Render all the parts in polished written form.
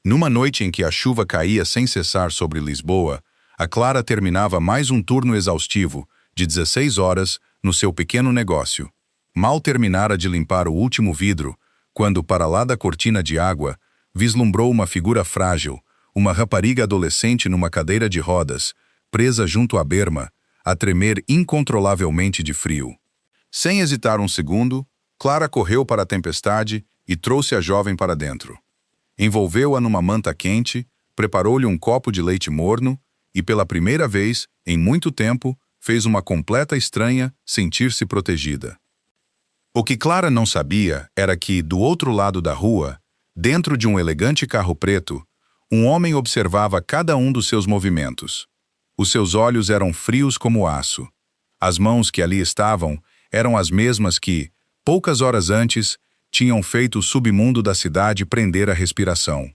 Numa noite em que a chuva caía sem cessar sobre Lisboa, a Clara terminava mais um turno exaustivo, de 16 horas, no seu pequeno negócio. Mal terminara de limpar o último vidro, quando, para lá da cortina de água, vislumbrou uma figura frágil, uma rapariga adolescente numa cadeira de rodas, presa junto à berma, a tremer incontrolavelmente de frio. Sem hesitar um segundo, Clara correu para a tempestade e trouxe a jovem para dentro. Envolveu-a numa manta quente, preparou-lhe um copo de leite morno e, pela primeira vez, em muito tempo, fez uma completa estranha sentir-se protegida. O que Clara não sabia era que, do outro lado da rua, dentro de um elegante carro preto, um homem observava cada um dos seus movimentos. Os seus olhos eram frios como aço. As mãos que ali estavam eram as mesmas que, poucas horas antes, tinham feito o submundo da cidade prender a respiração.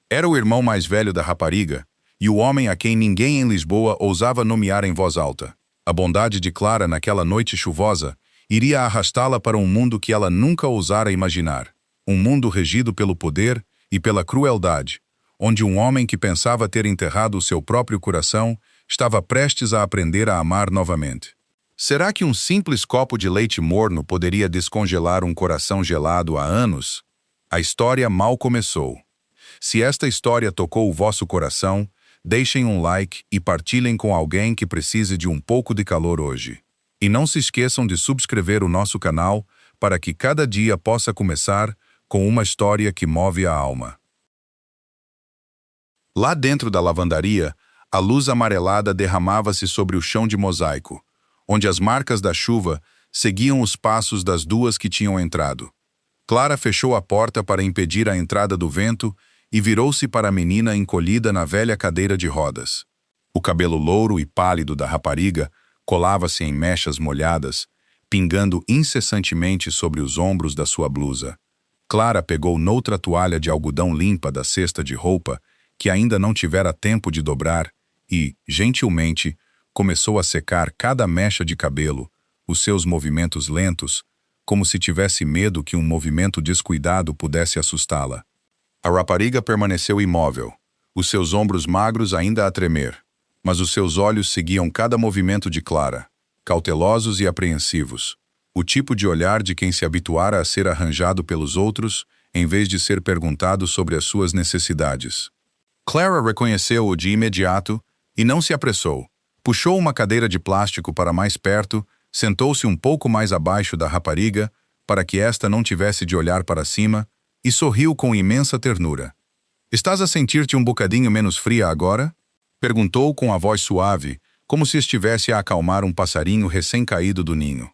Era o irmão mais velho da rapariga e o homem a quem ninguém em Lisboa ousava nomear em voz alta. A bondade de Clara naquela noite chuvosa iria arrastá-la para um mundo que ela nunca ousara imaginar. Um mundo regido pelo poder e pela crueldade, onde um homem que pensava ter enterrado o seu próprio coração estava prestes a aprender a amar novamente. Será que um simples copo de leite morno poderia descongelar um coração gelado há anos? A história mal começou. Se esta história tocou o vosso coração, deixem um like e partilhem com alguém que precise de um pouco de calor hoje. E não se esqueçam de subscrever o nosso canal para que cada dia possa começar com uma história que move a alma. Lá dentro da lavandaria, a luz amarelada derramava-se sobre o chão de mosaico, onde as marcas da chuva seguiam os passos das duas que tinham entrado. Clara fechou a porta para impedir a entrada do vento e virou-se para a menina encolhida na velha cadeira de rodas. O cabelo louro e pálido da rapariga colava-se em mechas molhadas, pingando incessantemente sobre os ombros da sua blusa. Clara pegou noutra toalha de algodão limpa da cesta de roupa, que ainda não tivera tempo de dobrar, e, gentilmente, começou a secar cada mecha de cabelo, os seus movimentos lentos, como se tivesse medo que um movimento descuidado pudesse assustá-la. A rapariga permaneceu imóvel, os seus ombros magros ainda a tremer, mas os seus olhos seguiam cada movimento de Clara, cautelosos e apreensivos, o tipo de olhar de quem se habituara a ser arranjado pelos outros, em vez de ser perguntado sobre as suas necessidades. Clara reconheceu-o de imediato e não se apressou. Puxou uma cadeira de plástico para mais perto, sentou-se um pouco mais abaixo da rapariga, para que esta não tivesse de olhar para cima, e sorriu com imensa ternura. "Estás a sentir-te um bocadinho menos fria agora?" Perguntou com a voz suave, como se estivesse a acalmar um passarinho recém-caído do ninho.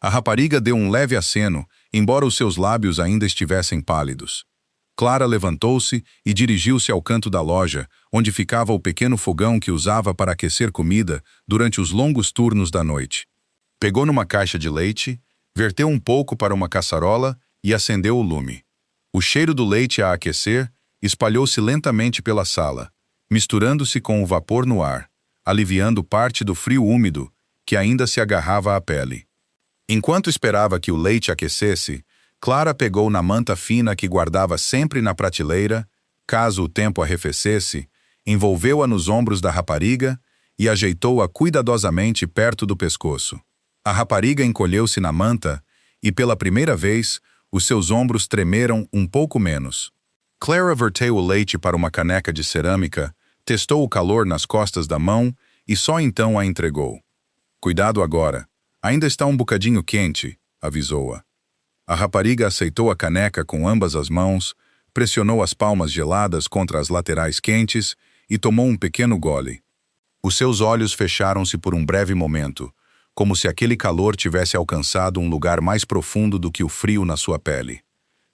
A rapariga deu um leve aceno, embora os seus lábios ainda estivessem pálidos. Clara levantou-se e dirigiu-se ao canto da loja, onde ficava o pequeno fogão que usava para aquecer comida durante os longos turnos da noite. Pegou numa caixa de leite, verteu um pouco para uma caçarola e acendeu o lume. O cheiro do leite a aquecer espalhou-se lentamente pela sala, misturando-se com o vapor no ar, aliviando parte do frio úmido que ainda se agarrava à pele. Enquanto esperava que o leite aquecesse, Clara pegou na manta fina que guardava sempre na prateleira, caso o tempo arrefecesse, envolveu-a nos ombros da rapariga e ajeitou-a cuidadosamente perto do pescoço. A rapariga encolheu-se na manta e, pela primeira vez, os seus ombros tremeram um pouco menos. Clara verteu o leite para uma caneca de cerâmica, testou o calor nas costas da mão e só então a entregou. "Cuidado agora, ainda está um bocadinho quente", avisou-a. A rapariga aceitou a caneca com ambas as mãos, pressionou as palmas geladas contra as laterais quentes e tomou um pequeno gole. Os seus olhos fecharam-se por um breve momento, como se aquele calor tivesse alcançado um lugar mais profundo do que o frio na sua pele.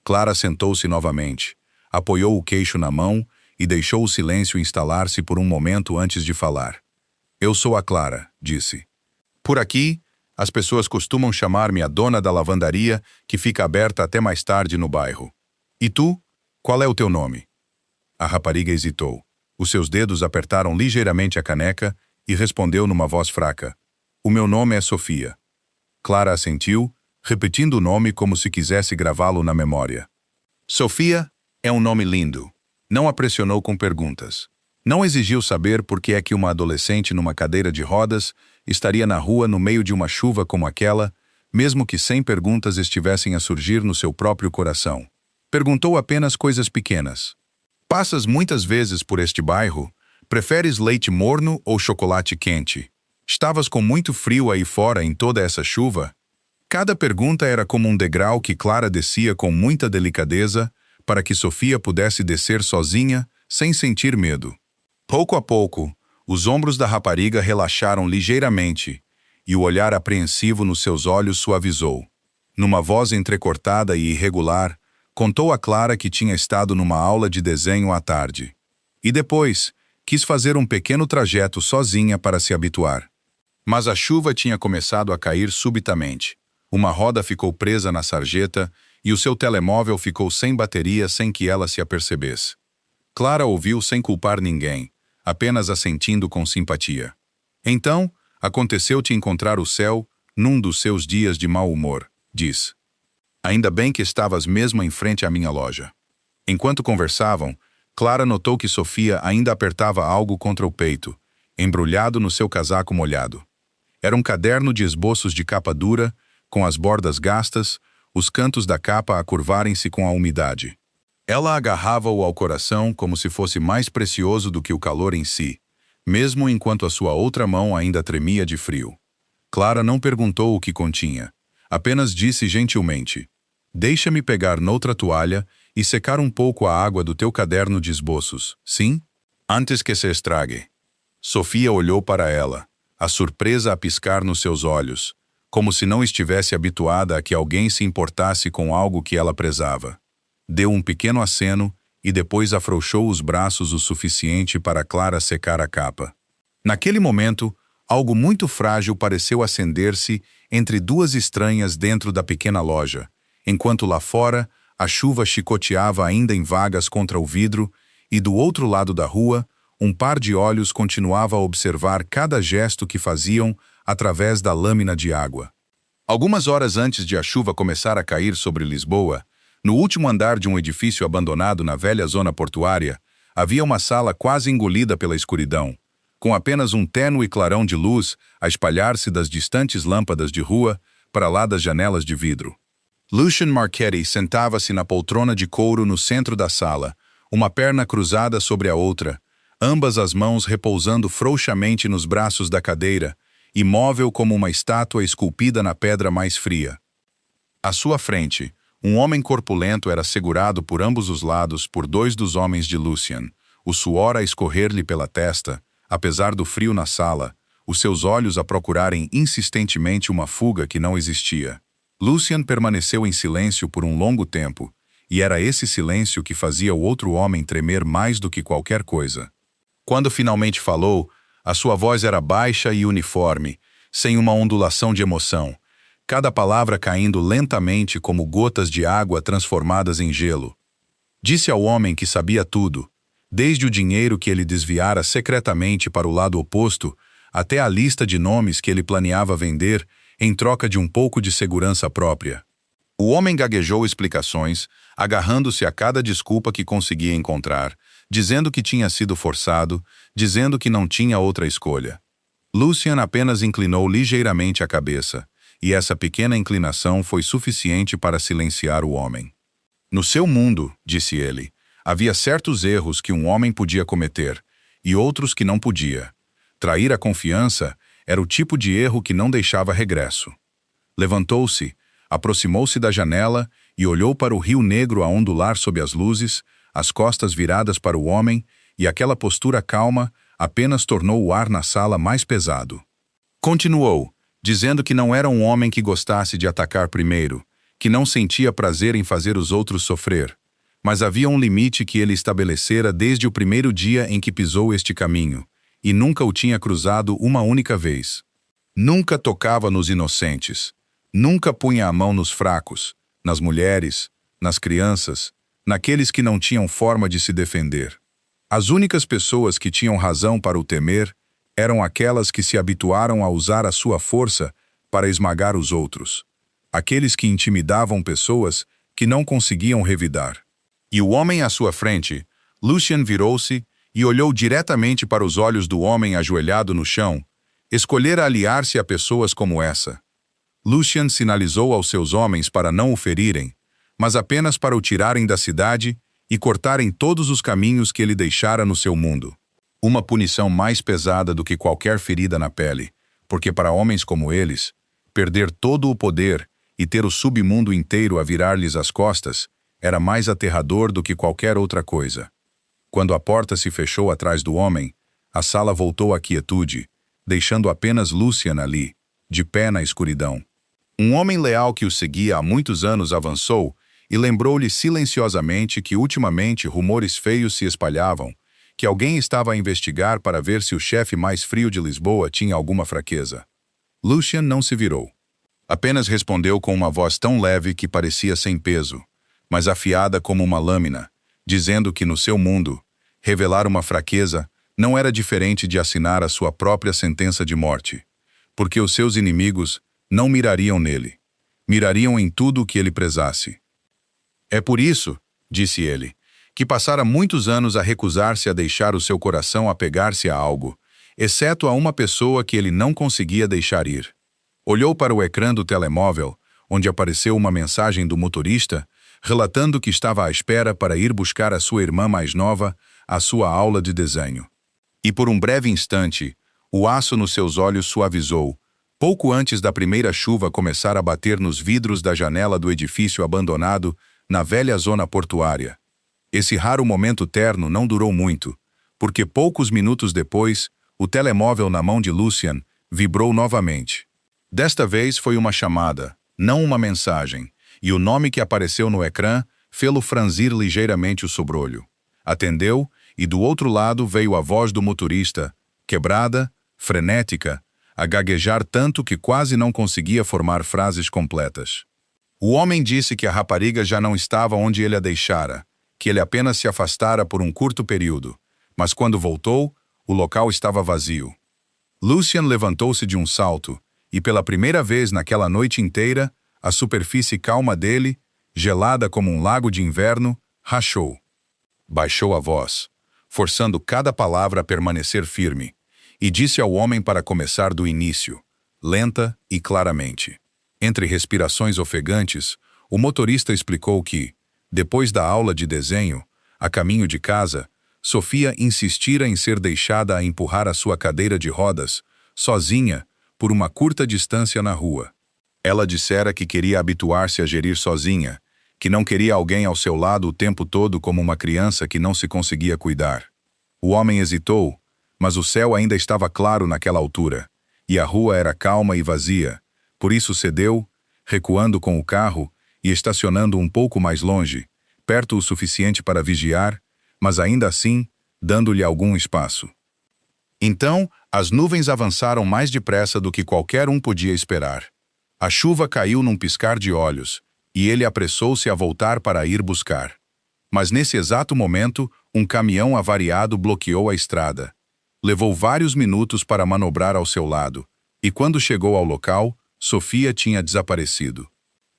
Clara sentou-se novamente, apoiou o queixo na mão e deixou o silêncio instalar-se por um momento antes de falar. "Eu sou a Clara", disse. "Por aqui, as pessoas costumam chamar-me a dona da lavandaria que fica aberta até mais tarde no bairro. E tu? Qual é o teu nome?" A rapariga hesitou. Os seus dedos apertaram ligeiramente a caneca e respondeu numa voz fraca: "O meu nome é Sofia." Clara assentiu, repetindo o nome como se quisesse gravá-lo na memória. "Sofia é um nome lindo. Não a pressionou com perguntas. Não exigiu saber por que é que uma adolescente numa cadeira de rodas estaria na rua no meio de uma chuva como aquela, mesmo que 100 perguntas estivessem a surgir no seu próprio coração. Perguntou apenas coisas pequenas. Passas muitas vezes por este bairro? Preferes leite morno ou chocolate quente? Estavas com muito frio aí fora em toda essa chuva? Cada pergunta era como um degrau que Clara descia com muita delicadeza para que Sofia pudesse descer sozinha, sem sentir medo. Pouco a pouco, os ombros da rapariga relaxaram ligeiramente e o olhar apreensivo nos seus olhos suavizou. Numa voz entrecortada e irregular, contou a Clara que tinha estado numa aula de desenho à tarde. E depois, quis fazer um pequeno trajeto sozinha para se habituar. Mas a chuva tinha começado a cair subitamente. Uma roda ficou presa na sarjeta e o seu telemóvel ficou sem bateria sem que ela se apercebesse. Clara ouviu sem culpar ninguém, apenas assentindo com simpatia. Então, aconteceu-te encontrar o céu num dos seus dias de mau humor, diz. Ainda bem que estavas mesmo em frente à minha loja. Enquanto conversavam, Clara notou que Sofia ainda apertava algo contra o peito, embrulhado no seu casaco molhado. Era um caderno de esboços de capa dura, com as bordas gastas, os cantos da capa a curvarem-se com a umidade. Ela agarrava-o ao coração como se fosse mais precioso do que o calor em si, mesmo enquanto a sua outra mão ainda tremia de frio. Clara não perguntou o que continha, apenas disse gentilmente: "Deixa-me pegar noutra toalha e secar um pouco a água do teu caderno de esboços, sim? Antes que se estrague." Sofia olhou para ela, a surpresa a piscar nos seus olhos, como se não estivesse habituada a que alguém se importasse com algo que ela prezava. Deu um pequeno aceno e depois afrouxou os braços o suficiente para Clara secar a capa. Naquele momento, algo muito frágil pareceu acender-se entre duas estranhas dentro da pequena loja, enquanto lá fora a chuva chicoteava ainda em vagas contra o vidro e do outro lado da rua, um par de olhos continuava a observar cada gesto que faziam através da lâmina de água. Algumas horas antes de a chuva começar a cair sobre Lisboa, no último andar de um edifício abandonado na velha zona portuária, havia uma sala quase engolida pela escuridão, com apenas um tênue clarão de luz a espalhar-se das distantes lâmpadas de rua para lá das janelas de vidro. Lucian Marchetti sentava-se na poltrona de couro no centro da sala, uma perna cruzada sobre a outra, ambas as mãos repousando frouxamente nos braços da cadeira, imóvel como uma estátua esculpida na pedra mais fria. À sua frente, um homem corpulento era segurado por ambos os lados por dois dos homens de Lucian, o suor a escorrer-lhe pela testa, apesar do frio na sala, os seus olhos a procurarem insistentemente uma fuga que não existia. Lucian permaneceu em silêncio por um longo tempo, e era esse silêncio que fazia o outro homem tremer mais do que qualquer coisa. Quando finalmente falou, a sua voz era baixa e uniforme, sem uma ondulação de emoção, cada palavra caindo lentamente como gotas de água transformadas em gelo. Disse ao homem que sabia tudo, desde o dinheiro que ele desviara secretamente para o lado oposto, até a lista de nomes que ele planeava vender em troca de um pouco de segurança própria. O homem gaguejou explicações, agarrando-se a cada desculpa que conseguia encontrar, dizendo que tinha sido forçado, dizendo que não tinha outra escolha. Lucian apenas inclinou ligeiramente a cabeça, e essa pequena inclinação foi suficiente para silenciar o homem. No seu mundo, disse ele, havia certos erros que um homem podia cometer, e outros que não podia. Trair a confiança era o tipo de erro que não deixava regresso. Levantou-se, aproximou-se da janela e olhou para o rio negro a ondular sob as luzes, as costas viradas para o homem, e aquela postura calma apenas tornou o ar na sala mais pesado. Continuou, dizendo que não era um homem que gostasse de atacar primeiro, que não sentia prazer em fazer os outros sofrer, mas havia um limite que ele estabelecera desde o primeiro dia em que pisou este caminho, e nunca o tinha cruzado uma única vez. Nunca tocava nos inocentes, nunca punha a mão nos fracos, nas mulheres, nas crianças, naqueles que não tinham forma de se defender. As únicas pessoas que tinham razão para o temer eram aquelas que se habituaram a usar a sua força para esmagar os outros, aqueles que intimidavam pessoas que não conseguiam revidar. E o homem à sua frente, Lucien virou-se e olhou diretamente para os olhos do homem ajoelhado no chão. Escolhera aliar-se a pessoas como essa. Lucien sinalizou aos seus homens para não o ferirem, mas apenas para o tirarem da cidade e cortarem todos os caminhos que ele deixara no seu mundo. Uma punição mais pesada do que qualquer ferida na pele, porque para homens como eles, perder todo o poder e ter o submundo inteiro a virar-lhes as costas era mais aterrador do que qualquer outra coisa. Quando a porta se fechou atrás do homem, a sala voltou à quietude, deixando apenas Lucien ali, de pé na escuridão. Um homem leal que o seguia há muitos anos avançou e lembrou-lhe silenciosamente que ultimamente rumores feios se espalhavam, que alguém estava a investigar para ver se o chefe mais frio de Lisboa tinha alguma fraqueza. Lucien não se virou. Apenas respondeu com uma voz tão leve que parecia sem peso, mas afiada como uma lâmina, dizendo que no seu mundo, revelar uma fraqueza não era diferente de assinar a sua própria sentença de morte, porque os seus inimigos não mirariam nele, mirariam em tudo o que ele prezasse. É por isso, disse ele, que passara muitos anos a recusar-se a deixar o seu coração apegar-se a algo, exceto a uma pessoa que ele não conseguia deixar ir. Olhou para o ecrã do telemóvel, onde apareceu uma mensagem do motorista, relatando que estava à espera para ir buscar a sua irmã mais nova à sua aula de desenho. E por um breve instante, o aço nos seus olhos suavizou, pouco antes da primeira chuva começar a bater nos vidros da janela do edifício abandonado na velha zona portuária. Esse raro momento terno não durou muito, porque poucos minutos depois, o telemóvel na mão de Lucien vibrou novamente. Desta vez foi uma chamada, não uma mensagem, e o nome que apareceu no ecrã fê-lo franzir ligeiramente o sobrolho. Atendeu, e do outro lado veio a voz do motorista, quebrada, frenética, a gaguejar tanto que quase não conseguia formar frases completas. O homem disse que a rapariga já não estava onde ele a deixara, que ele apenas se afastara por um curto período, mas quando voltou, o local estava vazio. Lucien levantou-se de um salto, e pela primeira vez naquela noite inteira, a superfície calma dele, gelada como um lago de inverno, rachou. Baixou a voz, forçando cada palavra a permanecer firme, e disse ao homem para começar do início, lenta e claramente. Entre respirações ofegantes, o motorista explicou que, depois da aula de desenho, a caminho de casa, Sofia insistira em ser deixada a empurrar a sua cadeira de rodas, sozinha, por uma curta distância na rua. Ela dissera que queria habituar-se a gerir sozinha, que não queria alguém ao seu lado o tempo todo como uma criança que não se conseguia cuidar. O homem hesitou, mas o céu ainda estava claro naquela altura, e a rua era calma e vazia, por isso cedeu, recuando com o carro e estacionando um pouco mais longe, perto o suficiente para vigiar, mas ainda assim, dando-lhe algum espaço. Então, as nuvens avançaram mais depressa do que qualquer um podia esperar. A chuva caiu num piscar de olhos, e ele apressou-se a voltar para ir buscar. Mas nesse exato momento, um caminhão avariado bloqueou a estrada. Levou vários minutos para manobrar ao seu lado, e quando chegou ao local, Sofia tinha desaparecido.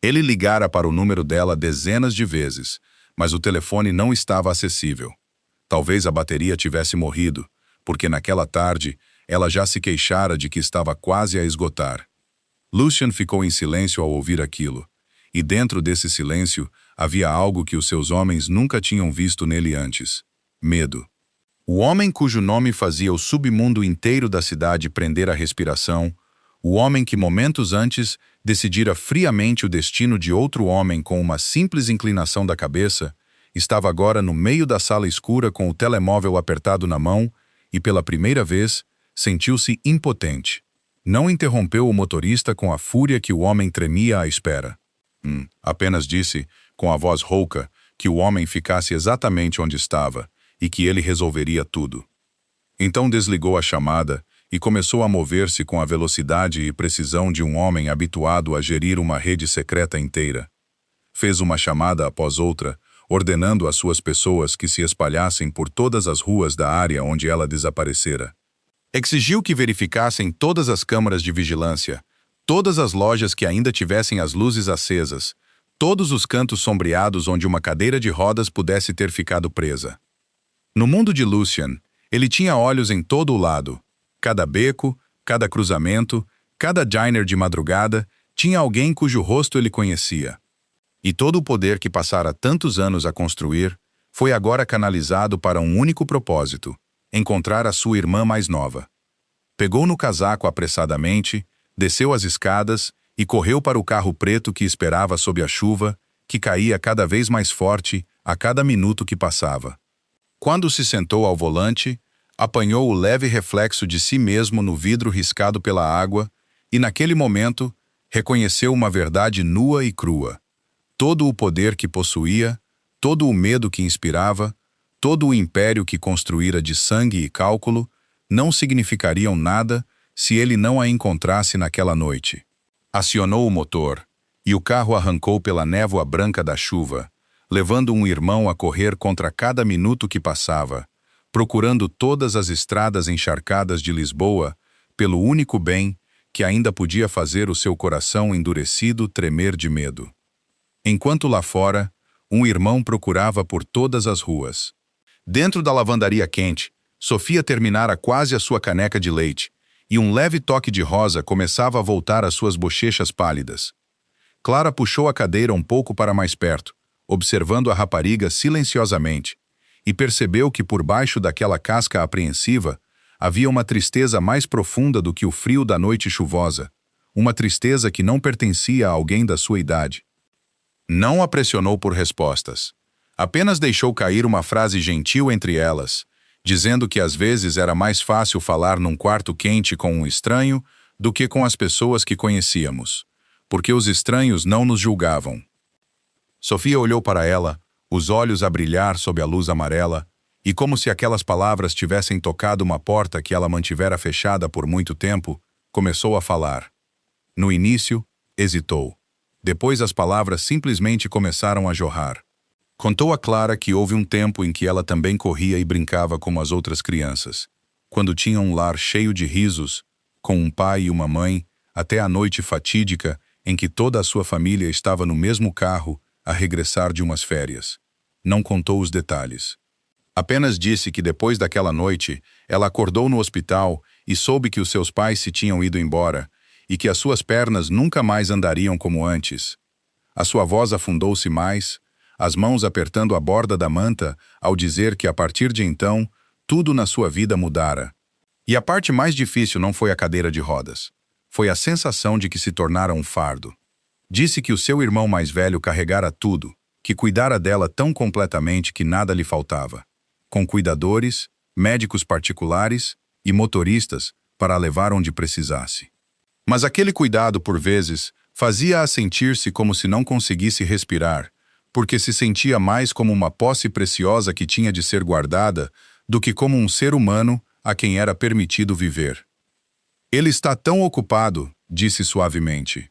Ele ligara para o número dela dezenas de vezes, mas o telefone não estava acessível. Talvez a bateria tivesse morrido, porque naquela tarde ela já se queixara de que estava quase a esgotar. Lucien ficou em silêncio ao ouvir aquilo, e dentro desse silêncio havia algo que os seus homens nunca tinham visto nele antes: medo. O homem cujo nome fazia o submundo inteiro da cidade prender a respiração, o homem que momentos antes decidira friamente o destino de outro homem com uma simples inclinação da cabeça, estava agora no meio da sala escura com o telemóvel apertado na mão e, pela primeira vez, sentiu-se impotente. Não interrompeu o motorista com a fúria que o homem tremia à espera. Apenas disse, com a voz rouca, que o homem ficasse exatamente onde estava e que ele resolveria tudo. Então desligou a chamada e começou a mover-se com a velocidade e precisão de um homem habituado a gerir uma rede secreta inteira. Fez uma chamada após outra, ordenando às suas pessoas que se espalhassem por todas as ruas da área onde ela desaparecera. Exigiu que verificassem todas as câmaras de vigilância, todas as lojas que ainda tivessem as luzes acesas, todos os cantos sombreados onde uma cadeira de rodas pudesse ter ficado presa. No mundo de Lucian, ele tinha olhos em todo o lado. Cada beco, cada cruzamento, cada diner de madrugada, tinha alguém cujo rosto ele conhecia. E todo o poder que passara tantos anos a construir foi agora canalizado para um único propósito: encontrar a sua irmã mais nova. Pegou no casaco apressadamente, desceu as escadas e correu para o carro preto que esperava sob a chuva, que caía cada vez mais forte a cada minuto que passava. Quando se sentou ao volante, apanhou o leve reflexo de si mesmo no vidro riscado pela água e, naquele momento, reconheceu uma verdade nua e crua. Todo o poder que possuía, todo o medo que inspirava, todo o império que construíra de sangue e cálculo, não significariam nada se ele não a encontrasse naquela noite. Acionou o motor, e o carro arrancou pela névoa branca da chuva, levando um irmão a correr contra cada minuto que passava, procurando todas as estradas encharcadas de Lisboa, pelo único bem que ainda podia fazer o seu coração endurecido tremer de medo. Enquanto lá fora, um irmão procurava por todas as ruas. Dentro da lavandaria quente, Sofia terminara quase a sua caneca de leite, e um leve toque de rosa começava a voltar às suas bochechas pálidas. Clara puxou a cadeira um pouco para mais perto, observando a rapariga silenciosamente, e percebeu que por baixo daquela casca apreensiva havia uma tristeza mais profunda do que o frio da noite chuvosa, uma tristeza que não pertencia a alguém da sua idade. Não a pressionou por respostas. Apenas deixou cair uma frase gentil entre elas, dizendo que às vezes era mais fácil falar num quarto quente com um estranho do que com as pessoas que conhecíamos, porque os estranhos não nos julgavam. Sofia olhou para ela, os olhos a brilhar sob a luz amarela, e como se aquelas palavras tivessem tocado uma porta que ela mantivera fechada por muito tempo, começou a falar. No início, hesitou. Depois as palavras simplesmente começaram a jorrar. Contou a Clara que houve um tempo em que ela também corria e brincava como as outras crianças, quando tinha um lar cheio de risos, com um pai e uma mãe, até a noite fatídica em que toda a sua família estava no mesmo carro a regressar de umas férias. Não contou os detalhes. Apenas disse que depois daquela noite, ela acordou no hospital e soube que os seus pais se tinham ido embora e que as suas pernas nunca mais andariam como antes. A sua voz afundou-se mais, as mãos apertando a borda da manta ao dizer que a partir de então, tudo na sua vida mudara. E a parte mais difícil não foi a cadeira de rodas. Foi a sensação de que se tornara um fardo. Disse que o seu irmão mais velho carregara tudo, que cuidara dela tão completamente que nada lhe faltava, com cuidadores, médicos particulares e motoristas para a levar onde precisasse. Mas aquele cuidado, por vezes, fazia-a sentir-se como se não conseguisse respirar, porque se sentia mais como uma posse preciosa que tinha de ser guardada do que como um ser humano a quem era permitido viver. Ele está tão ocupado, disse suavemente.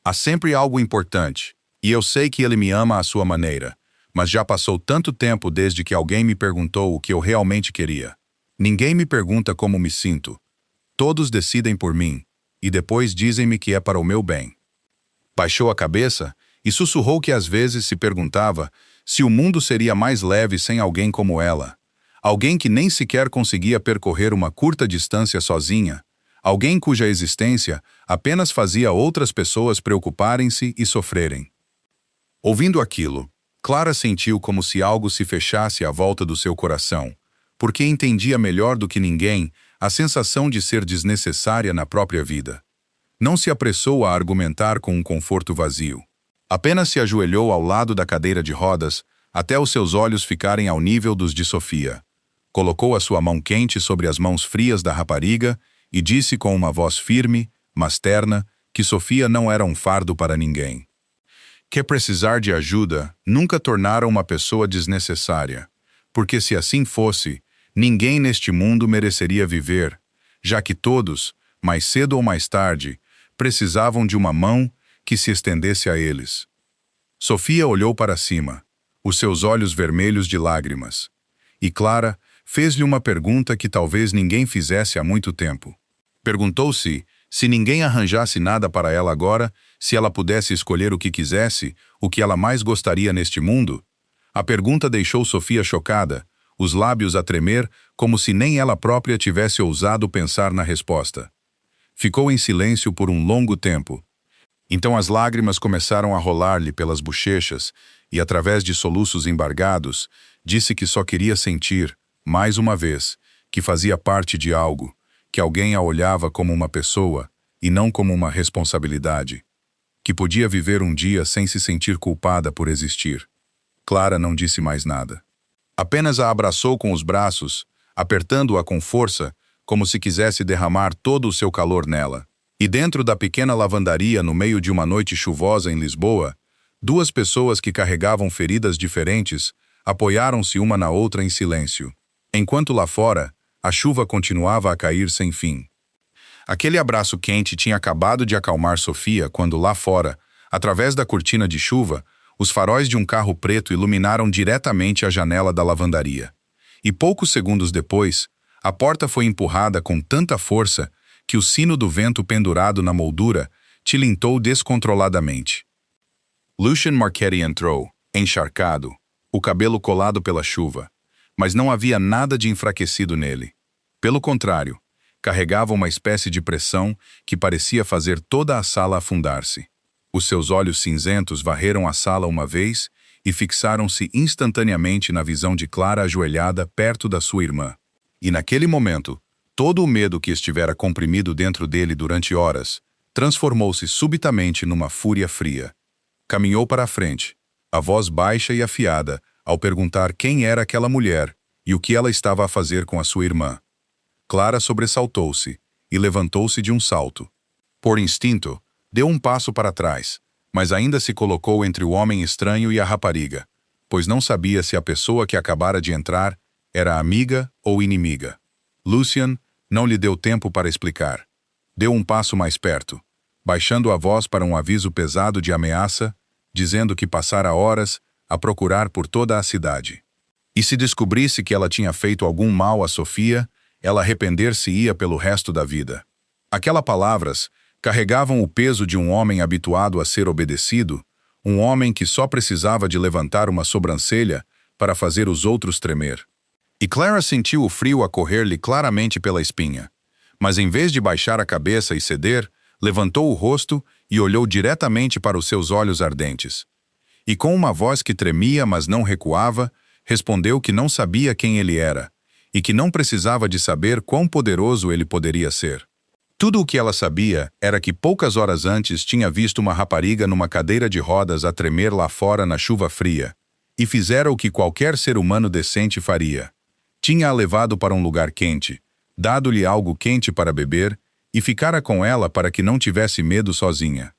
Há sempre algo importante, e eu sei que ele me ama à sua maneira, mas já passou tanto tempo desde que alguém me perguntou o que eu realmente queria. Ninguém me pergunta como me sinto. Todos decidem por mim, e depois dizem-me que é para o meu bem. Baixou a cabeça e sussurrou que às vezes se perguntava se o mundo seria mais leve sem alguém como ela. Alguém que nem sequer conseguia percorrer uma curta distância sozinha. Alguém cuja existência apenas fazia outras pessoas preocuparem-se e sofrerem. Ouvindo aquilo, Clara sentiu como se algo se fechasse à volta do seu coração, porque entendia melhor do que ninguém a sensação de ser desnecessária na própria vida. Não se apressou a argumentar com um conforto vazio. Apenas se ajoelhou ao lado da cadeira de rodas, até os seus olhos ficarem ao nível dos de Sofia. Colocou a sua mão quente sobre as mãos frias da rapariga e disse com uma voz firme, mas terna, que Sofia não era um fardo para ninguém. Que precisar de ajuda nunca tornara uma pessoa desnecessária, porque se assim fosse, ninguém neste mundo mereceria viver, já que todos, mais cedo ou mais tarde, precisavam de uma mão que se estendesse a eles. Sofia olhou para cima, os seus olhos vermelhos de lágrimas, e Clara fez-lhe uma pergunta que talvez ninguém fizesse há muito tempo. Perguntou-se se ninguém arranjasse nada para ela agora, se ela pudesse escolher o que quisesse, o que ela mais gostaria neste mundo. A pergunta deixou Sofia chocada, os lábios a tremer, como se nem ela própria tivesse ousado pensar na resposta. Ficou em silêncio por um longo tempo. Então as lágrimas começaram a rolar-lhe pelas bochechas e, através de soluços embargados, disse que só queria sentir, mais uma vez, que fazia parte de algo, que alguém a olhava como uma pessoa e não como uma responsabilidade, que podia viver um dia sem se sentir culpada por existir. Clara não disse mais nada. Apenas a abraçou com os braços, apertando-a com força, como se quisesse derramar todo o seu calor nela. E dentro da pequena lavandaria, no meio de uma noite chuvosa em Lisboa, duas pessoas que carregavam feridas diferentes apoiaram-se uma na outra em silêncio, enquanto lá fora a chuva continuava a cair sem fim. Aquele abraço quente tinha acabado de acalmar Sofia quando lá fora, através da cortina de chuva, os faróis de um carro preto iluminaram diretamente a janela da lavandaria. E poucos segundos depois, a porta foi empurrada com tanta força que o sino do vento pendurado na moldura tilintou descontroladamente. Lucien Marchetti entrou, encharcado, o cabelo colado pela chuva, mas não havia nada de enfraquecido nele. Pelo contrário, carregava uma espécie de pressão que parecia fazer toda a sala afundar-se. Os seus olhos cinzentos varreram a sala uma vez e fixaram-se instantaneamente na visão de Clara ajoelhada perto da sua irmã. E naquele momento, todo o medo que estivera comprimido dentro dele durante horas transformou-se subitamente numa fúria fria. Caminhou para a frente, a voz baixa e afiada, ao perguntar quem era aquela mulher e o que ela estava a fazer com a sua irmã. Clara sobressaltou-se e levantou-se de um salto. Por instinto, deu um passo para trás, mas ainda se colocou entre o homem estranho e a rapariga, pois não sabia se a pessoa que acabara de entrar era amiga ou inimiga. Lucien não lhe deu tempo para explicar. Deu um passo mais perto, baixando a voz para um aviso pesado de ameaça, dizendo que passara horas a procurar por toda a cidade. E se descobrisse que ela tinha feito algum mal a Sofia, ela arrepender-se-ia pelo resto da vida. Aquelas palavras carregavam o peso de um homem habituado a ser obedecido, um homem que só precisava de levantar uma sobrancelha para fazer os outros tremer. E Clara sentiu o frio a correr-lhe claramente pela espinha. Mas em vez de baixar a cabeça e ceder, levantou o rosto e olhou diretamente para os seus olhos ardentes. E com uma voz que tremia, mas não recuava, respondeu que não sabia quem ele era, e que não precisava de saber quão poderoso ele poderia ser. Tudo o que ela sabia era que poucas horas antes tinha visto uma rapariga numa cadeira de rodas a tremer lá fora na chuva fria, e fizera o que qualquer ser humano decente faria. Tinha-a levado para um lugar quente, dado-lhe algo quente para beber, e ficara com ela para que não tivesse medo sozinha.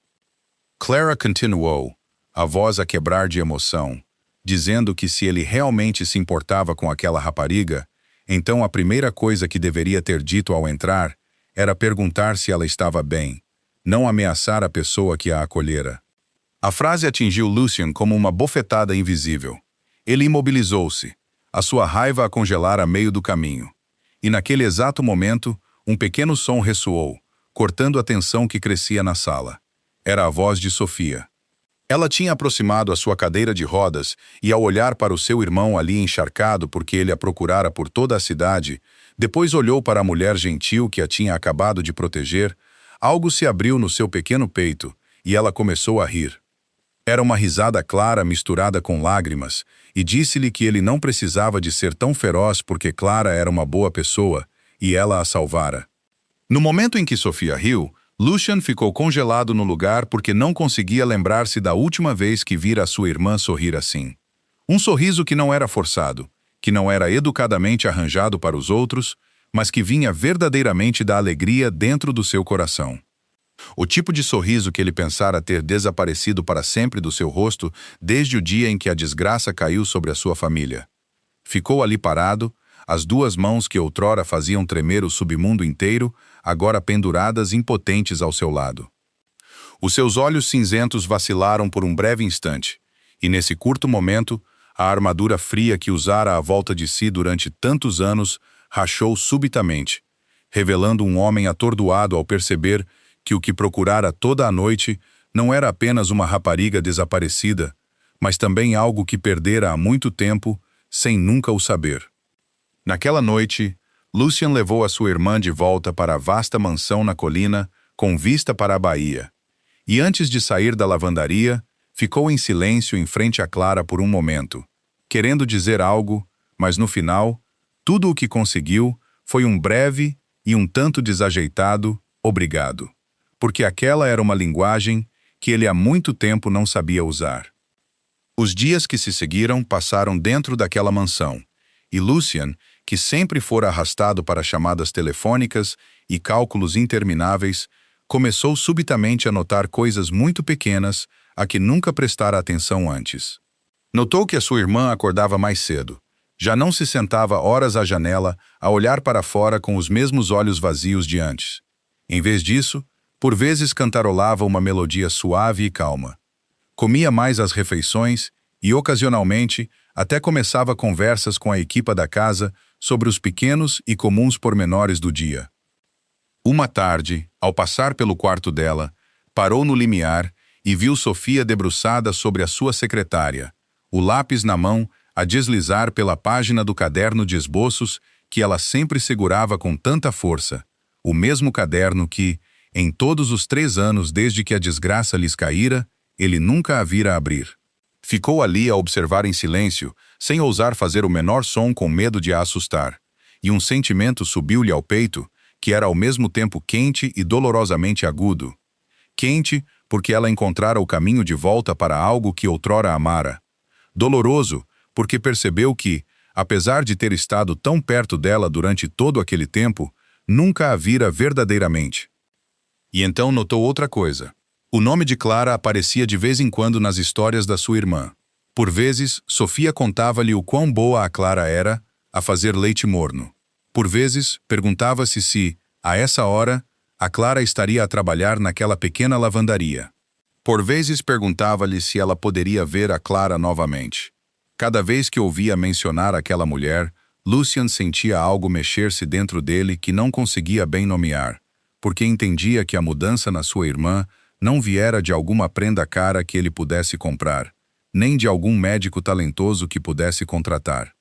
Clara continuou, a voz a quebrar de emoção, dizendo que se ele realmente se importava com aquela rapariga, então a primeira coisa que deveria ter dito ao entrar era perguntar se ela estava bem, não ameaçar a pessoa que a acolhera. A frase atingiu Lucien como uma bofetada invisível. Ele imobilizou-se, a sua raiva a congelar a meio do caminho. E naquele exato momento, um pequeno som ressoou, cortando a tensão que crescia na sala. Era a voz de Sofia. Ela tinha aproximado a sua cadeira de rodas e, ao olhar para o seu irmão ali encharcado porque ele a procurara por toda a cidade, depois olhou para a mulher gentil que a tinha acabado de proteger, algo se abriu no seu pequeno peito e ela começou a rir. Era uma risada clara misturada com lágrimas, e disse-lhe que ele não precisava de ser tão feroz porque Clara era uma boa pessoa, e ela a salvara. No momento em que Sofia riu, Lucien ficou congelado no lugar porque não conseguia lembrar-se da última vez que vira a sua irmã sorrir assim. Um sorriso que não era forçado, que não era educadamente arranjado para os outros, mas que vinha verdadeiramente da alegria dentro do seu coração. O tipo de sorriso que ele pensara ter desaparecido para sempre do seu rosto desde o dia em que a desgraça caiu sobre a sua família. Ficou ali parado, as duas mãos que outrora faziam tremer o submundo inteiro, agora penduradas impotentes ao seu lado. Os seus olhos cinzentos vacilaram por um breve instante, e nesse curto momento, a armadura fria que usara à volta de si durante tantos anos rachou subitamente, revelando um homem atordoado ao perceber que o que procurara toda a noite não era apenas uma rapariga desaparecida, mas também algo que perdera há muito tempo, sem nunca o saber. Naquela noite, Lucian levou a sua irmã de volta para a vasta mansão na colina, com vista para a baía. E antes de sair da lavandaria, ficou em silêncio em frente a Clara por um momento, querendo dizer algo, mas no final, tudo o que conseguiu foi um breve e um tanto desajeitado obrigado, porque aquela era uma linguagem que ele há muito tempo não sabia usar. Os dias que se seguiram passaram dentro daquela mansão, e Lucian, que sempre fora arrastado para chamadas telefônicas e cálculos intermináveis, começou subitamente a notar coisas muito pequenas a que nunca prestara atenção antes. Notou que a sua irmã acordava mais cedo. Já não se sentava horas à janela a olhar para fora com os mesmos olhos vazios de antes. Em vez disso, por vezes cantarolava uma melodia suave e calma. Comia mais as refeições e, ocasionalmente, até começava conversas com a equipa da casa sobre os pequenos e comuns pormenores do dia. Uma tarde, ao passar pelo quarto dela, parou no limiar e viu Sofia debruçada sobre a sua secretária, o lápis na mão a deslizar pela página do caderno de esboços que ela sempre segurava com tanta força, o mesmo caderno que, em todos os 3 anos desde que a desgraça lhes caíra, ele nunca a vira abrir. Ficou ali a observar em silêncio, sem ousar fazer o menor som com medo de a assustar, e um sentimento subiu-lhe ao peito, que era ao mesmo tempo quente e dolorosamente agudo. Quente, porque ela encontrara o caminho de volta para algo que outrora amara. Doloroso, porque percebeu que, apesar de ter estado tão perto dela durante todo aquele tempo, nunca a vira verdadeiramente. E então notou outra coisa. O nome de Clara aparecia de vez em quando nas histórias da sua irmã. Por vezes, Sofia contava-lhe o quão boa a Clara era a fazer leite morno. Por vezes, perguntava-se se, a essa hora, a Clara estaria a trabalhar naquela pequena lavandaria. Por vezes perguntava-lhe se ela poderia ver a Clara novamente. Cada vez que ouvia mencionar aquela mulher, Lucian sentia algo mexer-se dentro dele que não conseguia bem nomear, porque entendia que a mudança na sua irmã não viera de alguma prenda cara que ele pudesse comprar, nem de algum médico talentoso que pudesse contratar.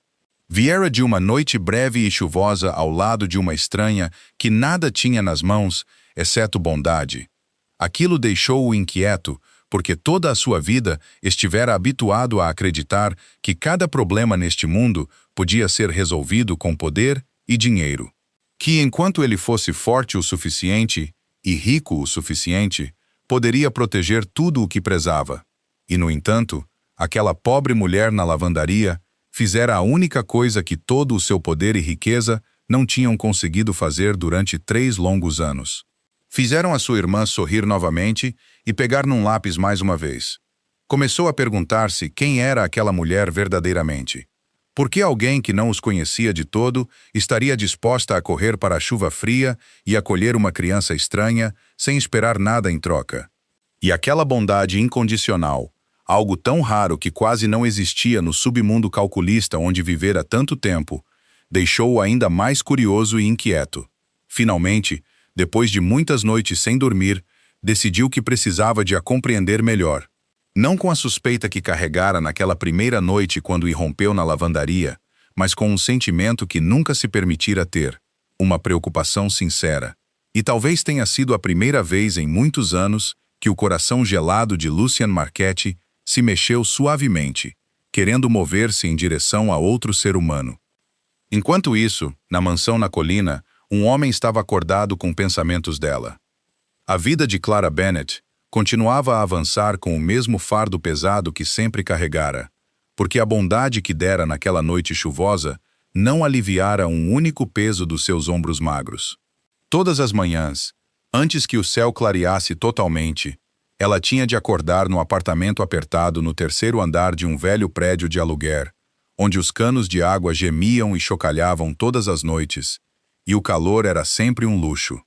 Viera de uma noite breve e chuvosa ao lado de uma estranha que nada tinha nas mãos, exceto bondade. Aquilo deixou-o inquieto, porque toda a sua vida estivera habituado a acreditar que cada problema neste mundo podia ser resolvido com poder e dinheiro. Que enquanto ele fosse forte o suficiente e rico o suficiente, poderia proteger tudo o que prezava. E, no entanto, aquela pobre mulher na lavandaria fizera a única coisa que todo o seu poder e riqueza não tinham conseguido fazer durante 3 longos anos. Fizeram a sua irmã sorrir novamente e pegar num lápis mais uma vez. Começou a perguntar-se quem era aquela mulher verdadeiramente. Por que alguém que não os conhecia de todo estaria disposta a correr para a chuva fria e acolher uma criança estranha sem esperar nada em troca? E aquela bondade incondicional, algo tão raro que quase não existia no submundo calculista onde vivera tanto tempo, deixou-o ainda mais curioso e inquieto. Finalmente, depois de muitas noites sem dormir, decidiu que precisava de a compreender melhor. Não com a suspeita que carregara naquela primeira noite quando irrompeu na lavandaria, mas com um sentimento que nunca se permitira ter, uma preocupação sincera. E talvez tenha sido a primeira vez em muitos anos que o coração gelado de Lucian Marchetti se mexeu suavemente, querendo mover-se em direção a outro ser humano. Enquanto isso, na mansão na colina, um homem estava acordado com pensamentos dela. A vida de Clara Bennett continuava a avançar com o mesmo fardo pesado que sempre carregara, porque a bondade que dera naquela noite chuvosa não aliviara um único peso dos seus ombros magros. Todas as manhãs, antes que o céu clareasse totalmente, ela tinha de acordar no apartamento apertado no 3º andar de um velho prédio de aluguer, onde os canos de água gemiam e chocalhavam todas as noites, e o calor era sempre um luxo.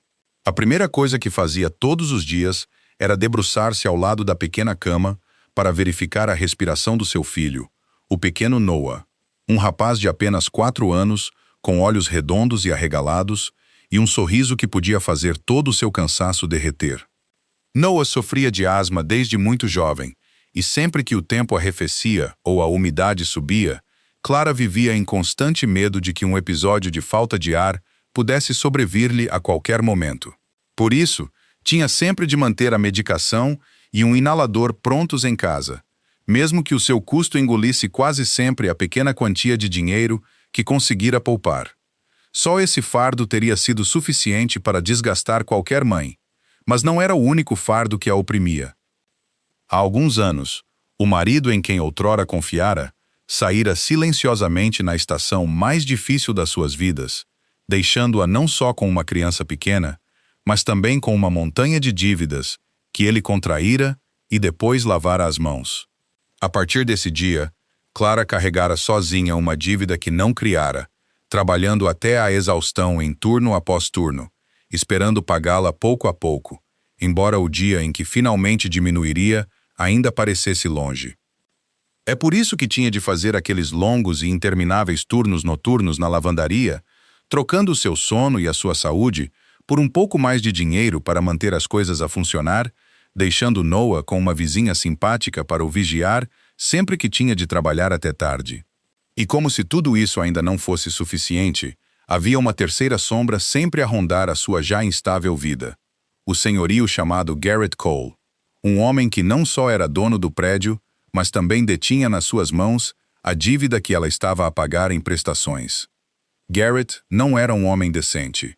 A primeira coisa que fazia todos os dias era debruçar-se ao lado da pequena cama para verificar a respiração do seu filho, o pequeno Noah, um rapaz de apenas 4 anos, com olhos redondos e arregalados, e um sorriso que podia fazer todo o seu cansaço derreter. Noah sofria de asma desde muito jovem, e sempre que o tempo arrefecia ou a umidade subia, Clara vivia em constante medo de que um episódio de falta de ar pudesse sobrevir-lhe a qualquer momento. Por isso, tinha sempre de manter a medicação e um inalador prontos em casa, mesmo que o seu custo engolisse quase sempre a pequena quantia de dinheiro que conseguira poupar. Só esse fardo teria sido suficiente para desgastar qualquer mãe, mas não era o único fardo que a oprimia. Há alguns anos, o marido em quem outrora confiara saíra silenciosamente na estação mais difícil das suas vidas, deixando-a não só com uma criança pequena, mas também com uma montanha de dívidas que ele contraíra e depois lavara as mãos. A partir desse dia, Clara carregara sozinha uma dívida que não criara, trabalhando até a exaustão em turno após turno, esperando pagá-la pouco a pouco, embora o dia em que finalmente diminuiria ainda parecesse longe. É por isso que tinha de fazer aqueles longos e intermináveis turnos noturnos na lavandaria, trocando o seu sono e a sua saúde por um pouco mais de dinheiro para manter as coisas a funcionar, deixando Noah com uma vizinha simpática para o vigiar sempre que tinha de trabalhar até tarde. E como se tudo isso ainda não fosse suficiente, havia uma terceira sombra sempre a rondar a sua já instável vida. O senhorio chamado Garrett Cole, um homem que não só era dono do prédio, mas também detinha nas suas mãos a dívida que ela estava a pagar em prestações. Garrett não era um homem decente.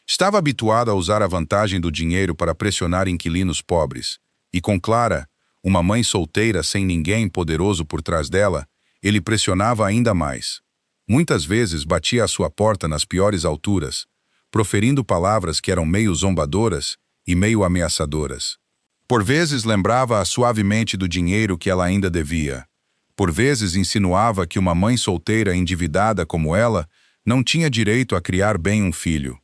Estava habituado a usar a vantagem do dinheiro para pressionar inquilinos pobres, e com Clara, uma mãe solteira sem ninguém poderoso por trás dela, ele pressionava ainda mais. Muitas vezes batia à sua porta nas piores alturas, proferindo palavras que eram meio zombadoras e meio ameaçadoras. Por vezes lembrava-a suavemente do dinheiro que ela ainda devia. Por vezes insinuava que uma mãe solteira endividada como ela não tinha direito a criar bem um filho.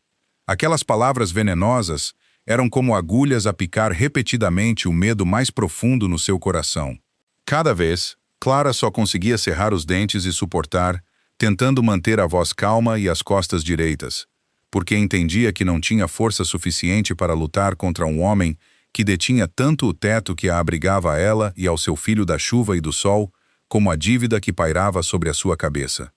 Aquelas palavras venenosas eram como agulhas a picar repetidamente o medo mais profundo no seu coração. Cada vez, Clara só conseguia cerrar os dentes e suportar, tentando manter a voz calma e as costas direitas, porque entendia que não tinha força suficiente para lutar contra um homem que detinha tanto o teto que a abrigava a ela e ao seu filho da chuva e do sol, como a dívida que pairava sobre a sua cabeça.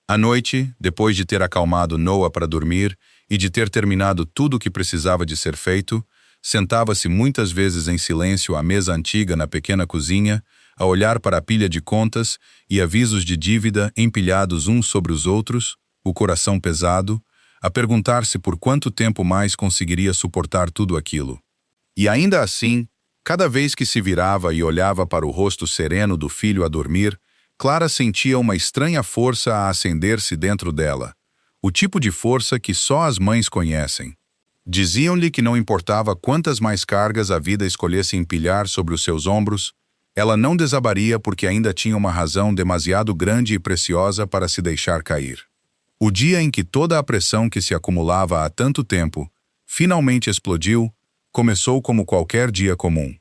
À noite, depois de ter acalmado Noah para dormir e de ter terminado tudo o que precisava de ser feito, sentava-se muitas vezes em silêncio à mesa antiga na pequena cozinha, a olhar para a pilha de contas e avisos de dívida empilhados uns sobre os outros, o coração pesado, a perguntar-se por quanto tempo mais conseguiria suportar tudo aquilo. E ainda assim, cada vez que se virava e olhava para o rosto sereno do filho a dormir, Clara sentia uma estranha força a acender-se dentro dela, o tipo de força que só as mães conhecem. Diziam-lhe que não importava quantas mais cargas a vida escolhesse empilhar sobre os seus ombros, ela não desabaria porque ainda tinha uma razão demasiado grande e preciosa para se deixar cair. O dia em que toda a pressão que se acumulava há tanto tempo finalmente explodiu, começou como qualquer dia comum.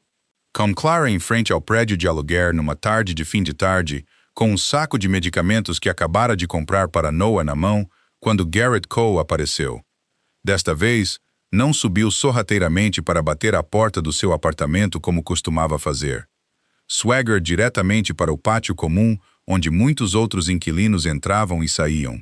Com Clara em frente ao prédio de aluguer numa tarde de fim de tarde, com um saco de medicamentos que acabara de comprar para Noah na mão, quando Garrett Cole apareceu. Desta vez, não subiu sorrateiramente para bater à porta do seu apartamento como costumava fazer. Swagger diretamente para o pátio comum, onde muitos outros inquilinos entravam e saíam.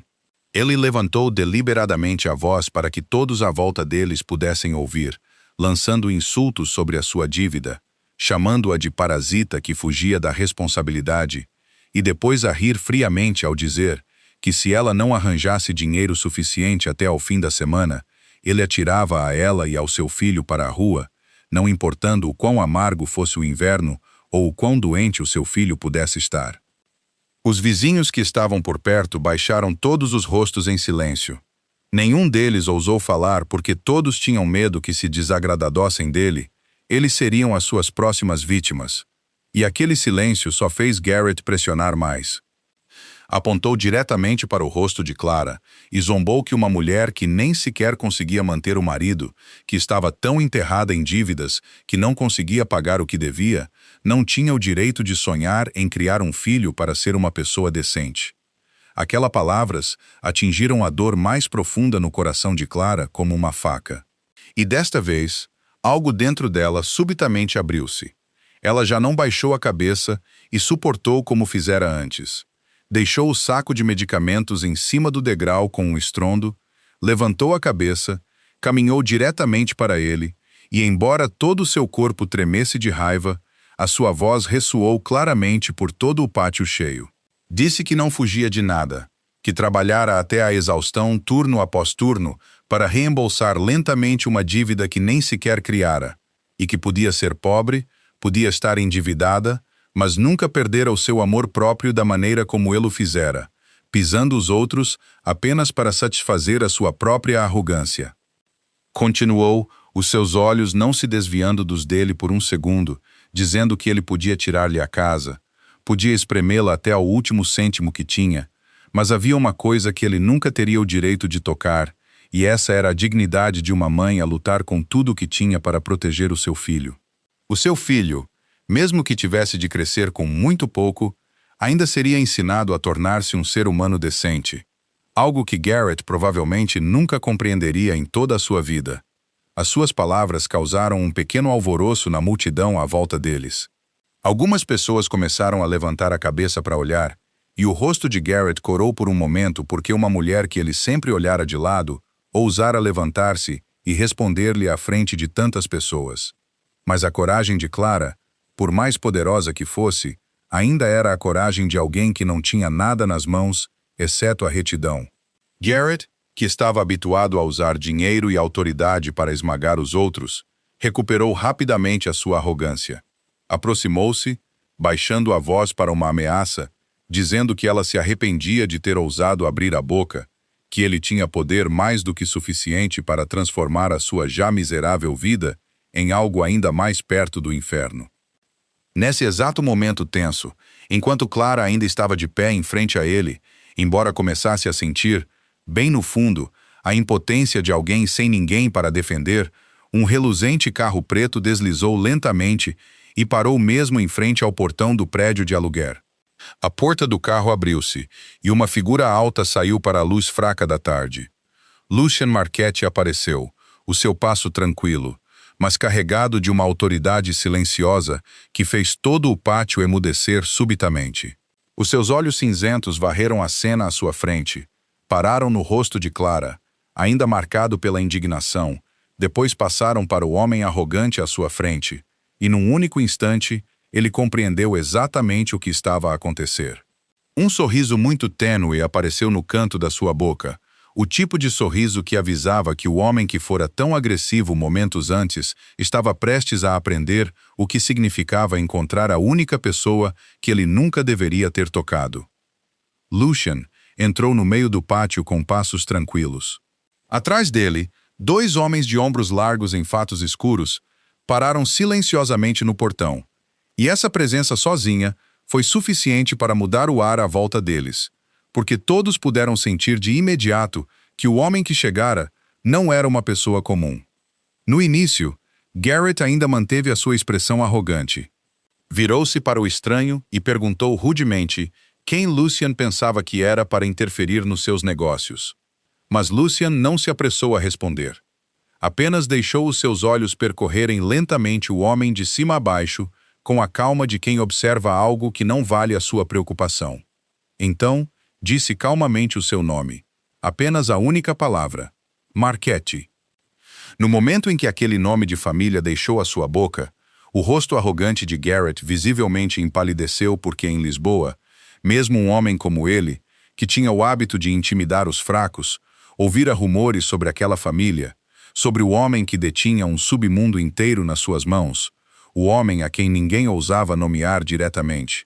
Ele levantou deliberadamente a voz para que todos à volta deles pudessem ouvir, lançando insultos sobre a sua dívida, chamando-a de parasita que fugia da responsabilidade, e depois a rir friamente ao dizer que se ela não arranjasse dinheiro suficiente até ao fim da semana, ele atirava a ela e ao seu filho para a rua, não importando o quão amargo fosse o inverno ou o quão doente o seu filho pudesse estar. Os vizinhos que estavam por perto baixaram todos os rostos em silêncio. Nenhum deles ousou falar porque todos tinham medo que se desagradadossem dele, eles seriam as suas próximas vítimas. E aquele silêncio só fez Garrett pressionar mais. Apontou diretamente para o rosto de Clara e zombou que uma mulher que nem sequer conseguia manter o marido, que estava tão enterrada em dívidas que não conseguia pagar o que devia, não tinha o direito de sonhar em criar um filho para ser uma pessoa decente. Aquelas palavras atingiram a dor mais profunda no coração de Clara como uma faca. E desta vez, algo dentro dela subitamente abriu-se. Ela já não baixou a cabeça e suportou como fizera antes. Deixou o saco de medicamentos em cima do degrau com um estrondo, levantou a cabeça, caminhou diretamente para ele, e embora todo o seu corpo tremesse de raiva, a sua voz ressoou claramente por todo o pátio cheio. Disse que não fugia de nada, que trabalhara até a exaustão turno após turno para reembolsar lentamente uma dívida que nem sequer criara, e que podia ser pobre, podia estar endividada, mas nunca perdera o seu amor próprio da maneira como ele o fizera, pisando os outros apenas para satisfazer a sua própria arrogância. Continuou, os seus olhos não se desviando dos dele por um segundo, dizendo que ele podia tirar-lhe a casa, podia espremê-la até ao último cêntimo que tinha, mas havia uma coisa que ele nunca teria o direito de tocar, e essa era a dignidade de uma mãe a lutar com tudo o que tinha para proteger o seu filho. O seu filho, mesmo que tivesse de crescer com muito pouco, ainda seria ensinado a tornar-se um ser humano decente, algo que Garrett provavelmente nunca compreenderia em toda a sua vida. As suas palavras causaram um pequeno alvoroço na multidão à volta deles. Algumas pessoas começaram a levantar a cabeça para olhar, e o rosto de Garrett corou por um momento porque uma mulher que ele sempre olhara de lado ousara levantar-se e responder-lhe à frente de tantas pessoas. Mas a coragem de Clara, por mais poderosa que fosse, ainda era a coragem de alguém que não tinha nada nas mãos, exceto a retidão. Garrett, que estava habituado a usar dinheiro e autoridade para esmagar os outros, recuperou rapidamente a sua arrogância. Aproximou-se, baixando a voz para uma ameaça, dizendo que ela se arrependia de ter ousado abrir a boca, que ele tinha poder mais do que suficiente para transformar a sua já miserável vida em algo ainda mais perto do inferno. Nesse exato momento tenso, enquanto Clara ainda estava de pé em frente a ele, embora começasse a sentir, bem no fundo, a impotência de alguém sem ninguém para defender, um reluzente carro preto deslizou lentamente e parou mesmo em frente ao portão do prédio de aluguer. A porta do carro abriu-se, e uma figura alta saiu para a luz fraca da tarde. Lucien Marchetti apareceu, o seu passo tranquilo, mas carregado de uma autoridade silenciosa que fez todo o pátio emudecer subitamente. Os seus olhos cinzentos varreram a cena à sua frente, pararam no rosto de Clara, ainda marcado pela indignação, depois passaram para o homem arrogante à sua frente, e num único instante, ele compreendeu exatamente o que estava a acontecer. Um sorriso muito tênue apareceu no canto da sua boca, o tipo de sorriso que avisava que o homem que fora tão agressivo momentos antes estava prestes a aprender o que significava encontrar a única pessoa que ele nunca deveria ter tocado. Lucien entrou no meio do pátio com passos tranquilos. Atrás dele, dois homens de ombros largos em fatos escuros pararam silenciosamente no portão. E essa presença sozinha foi suficiente para mudar o ar à volta deles, porque todos puderam sentir de imediato que o homem que chegara não era uma pessoa comum. No início, Garrett ainda manteve a sua expressão arrogante. Virou-se para o estranho e perguntou rudemente quem Lucien pensava que era para interferir nos seus negócios. Mas Lucien não se apressou a responder. Apenas deixou os seus olhos percorrerem lentamente o homem de cima a baixo, com a calma de quem observa algo que não vale a sua preocupação. Então, disse calmamente o seu nome, apenas a única palavra, Marchetti. No momento em que aquele nome de família deixou a sua boca, o rosto arrogante de Garrett visivelmente empalideceu porque em Lisboa, mesmo um homem como ele, que tinha o hábito de intimidar os fracos, ouvira rumores sobre aquela família, sobre o homem que detinha um submundo inteiro nas suas mãos, o homem a quem ninguém ousava nomear diretamente.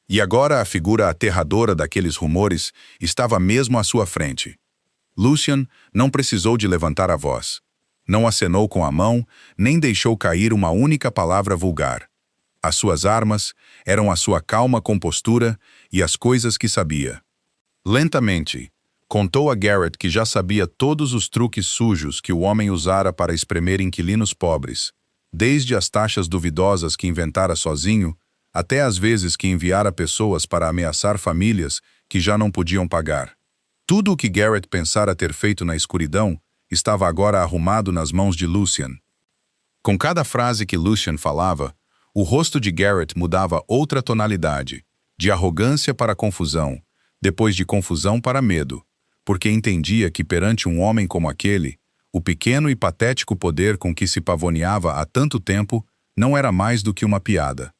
E agora a figura aterradora daqueles rumores estava mesmo à sua frente. Lucien não precisou de levantar a voz. Não acenou com a mão, nem deixou cair uma única palavra vulgar. As suas armas eram a sua calma compostura e as coisas que sabia. Lentamente, contou a Garrett que já sabia todos os truques sujos que o homem usara para espremer inquilinos pobres, desde as taxas duvidosas que inventara sozinho, até as vezes que enviara pessoas para ameaçar famílias que já não podiam pagar. Tudo o que Garrett pensara ter feito na escuridão estava agora arrumado nas mãos de Lucien. Com cada frase que Lucien falava, o rosto de Garrett mudava outra tonalidade, de arrogância para confusão, depois de confusão para medo, porque entendia que perante um homem como aquele, o pequeno e patético poder com que se pavoneava há tanto tempo não era mais do que uma piada.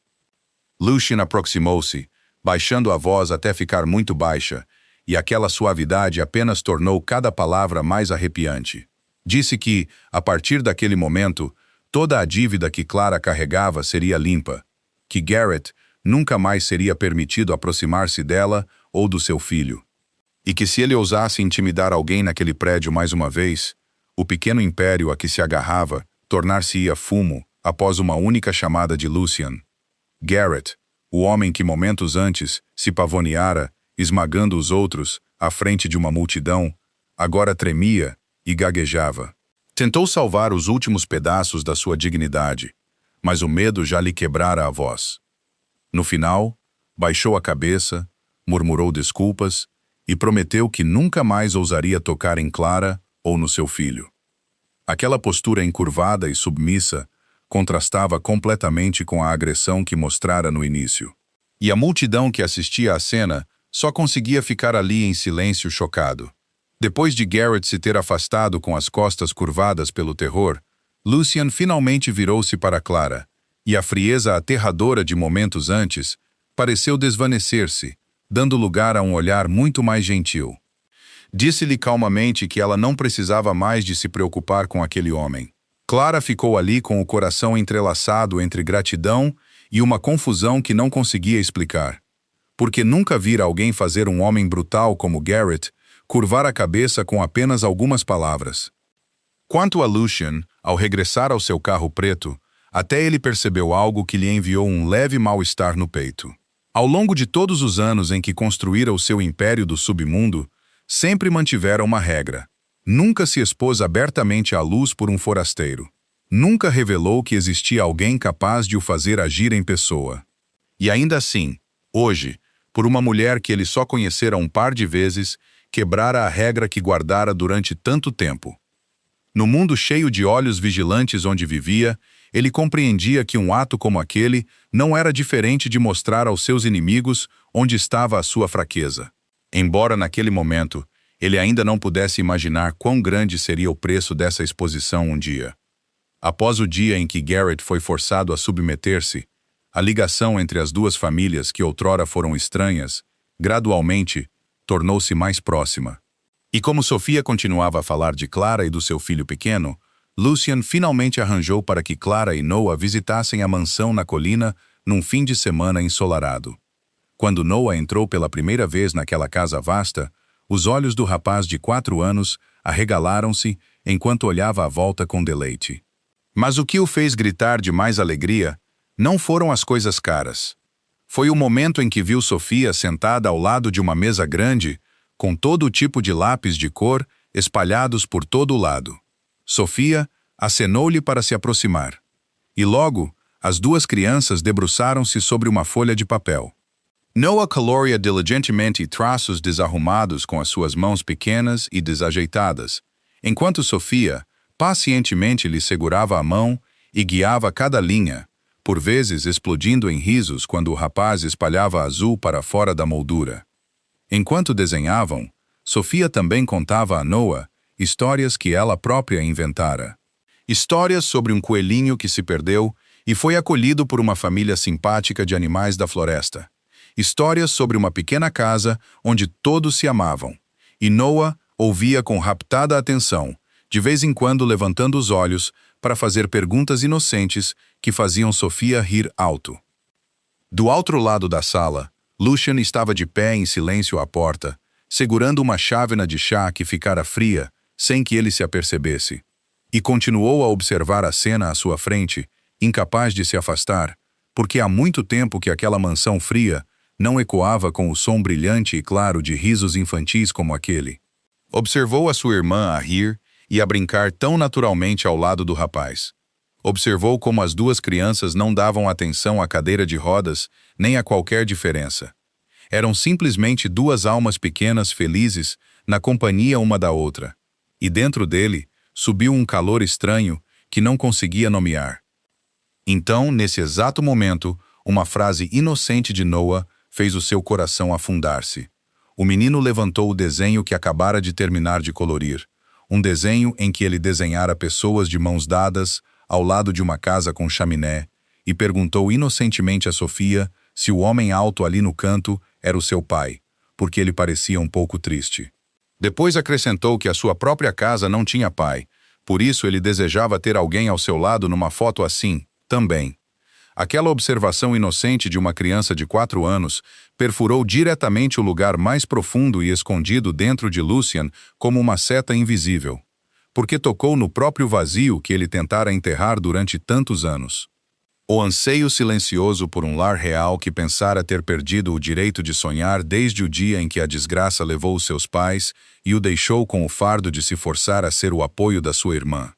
Lucien aproximou-se, baixando a voz até ficar muito baixa, e aquela suavidade apenas tornou cada palavra mais arrepiante. Disse que, a partir daquele momento, toda a dívida que Clara carregava seria limpa, que Garrett nunca mais seria permitido aproximar-se dela ou do seu filho, e que se ele ousasse intimidar alguém naquele prédio mais uma vez, o pequeno império a que se agarrava tornar-se-ia fumo após uma única chamada de Lucien. Garrett, o homem que momentos antes se pavoneara, esmagando os outros à frente de uma multidão, agora tremia e gaguejava. Tentou salvar os últimos pedaços da sua dignidade, mas o medo já lhe quebrara a voz. No final, baixou a cabeça, murmurou desculpas e prometeu que nunca mais ousaria tocar em Clara ou no seu filho. Aquela postura encurvada e submissa contrastava completamente com a agressão que mostrara no início. E a multidão que assistia à cena só conseguia ficar ali em silêncio chocado. Depois de Garrett se ter afastado com as costas curvadas pelo terror, Lucien finalmente virou-se para Clara, e a frieza aterradora de momentos antes pareceu desvanecer-se, dando lugar a um olhar muito mais gentil. Disse-lhe calmamente que ela não precisava mais de se preocupar com aquele homem. Clara ficou ali com o coração entrelaçado entre gratidão e uma confusão que não conseguia explicar. Porque nunca vira alguém fazer um homem brutal como Garrett curvar a cabeça com apenas algumas palavras. Quanto a Lucien, ao regressar ao seu carro preto, até ele percebeu algo que lhe enviou um leve mal-estar no peito. Ao longo de todos os anos em que construíra o seu império do submundo, sempre mantivera uma regra. Nunca se expôs abertamente à luz por um forasteiro. Nunca revelou que existia alguém capaz de o fazer agir em pessoa. E ainda assim, hoje, por uma mulher que ele só conhecera um par de vezes, quebrara a regra que guardara durante tanto tempo. No mundo cheio de olhos vigilantes onde vivia, ele compreendia que um ato como aquele não era diferente de mostrar aos seus inimigos onde estava a sua fraqueza. Embora naquele momento ele ainda não pudesse imaginar quão grande seria o preço dessa exposição um dia. Após o dia em que Garrett foi forçado a submeter-se, a ligação entre as duas famílias que outrora foram estranhas, gradualmente, tornou-se mais próxima. E como Sofia continuava a falar de Clara e do seu filho pequeno, Lucien finalmente arranjou para que Clara e Noah visitassem a mansão na colina num fim de semana ensolarado. Quando Noah entrou pela primeira vez naquela casa vasta, os olhos do rapaz de 4 anos arregalaram-se enquanto olhava à volta com deleite. Mas o que o fez gritar de mais alegria não foram as coisas caras. Foi o momento em que viu Sofia sentada ao lado de uma mesa grande, com todo o tipo de lápis de cor espalhados por todo o lado. Sofia acenou-lhe para se aproximar. E logo, as duas crianças debruçaram-se sobre uma folha de papel. Noah coloria diligentemente traços desarrumados com as suas mãos pequenas e desajeitadas, enquanto Sofia pacientemente lhe segurava a mão e guiava cada linha, por vezes explodindo em risos quando o rapaz espalhava azul para fora da moldura. Enquanto desenhavam, Sofia também contava a Noah histórias que ela própria inventara. Histórias sobre um coelhinho que se perdeu e foi acolhido por uma família simpática de animais da floresta. Histórias sobre uma pequena casa onde todos se amavam. E Noah ouvia com raptada atenção, de vez em quando levantando os olhos para fazer perguntas inocentes que faziam Sofia rir alto. Do outro lado da sala, Lucien estava de pé em silêncio à porta, segurando uma chávena de chá que ficara fria, sem que ele se apercebesse, e continuou a observar a cena à sua frente, incapaz de se afastar, porque há muito tempo que aquela mansão fria não ecoava com o som brilhante e claro de risos infantis como aquele. Observou a sua irmã a rir e a brincar tão naturalmente ao lado do rapaz. Observou como as duas crianças não davam atenção à cadeira de rodas nem a qualquer diferença. Eram simplesmente duas almas pequenas felizes na companhia uma da outra. E dentro dele subiu um calor estranho que não conseguia nomear. Então, nesse exato momento, uma frase inocente de Noah fez o seu coração afundar-se. O menino levantou o desenho que acabara de terminar de colorir. Um desenho em que ele desenhara pessoas de mãos dadas, ao lado de uma casa com chaminé, e perguntou inocentemente a Sofia se o homem alto ali no canto era o seu pai, porque ele parecia um pouco triste. Depois acrescentou que a sua própria casa não tinha pai, por isso ele desejava ter alguém ao seu lado numa foto assim, também. Aquela observação inocente de uma criança de 4 anos perfurou diretamente o lugar mais profundo e escondido dentro de Lucien como uma seta invisível, porque tocou no próprio vazio que ele tentara enterrar durante tantos anos. O anseio silencioso por um lar real que pensara ter perdido o direito de sonhar desde o dia em que a desgraça levou os seus pais e o deixou com o fardo de se forçar a ser o apoio da sua irmã.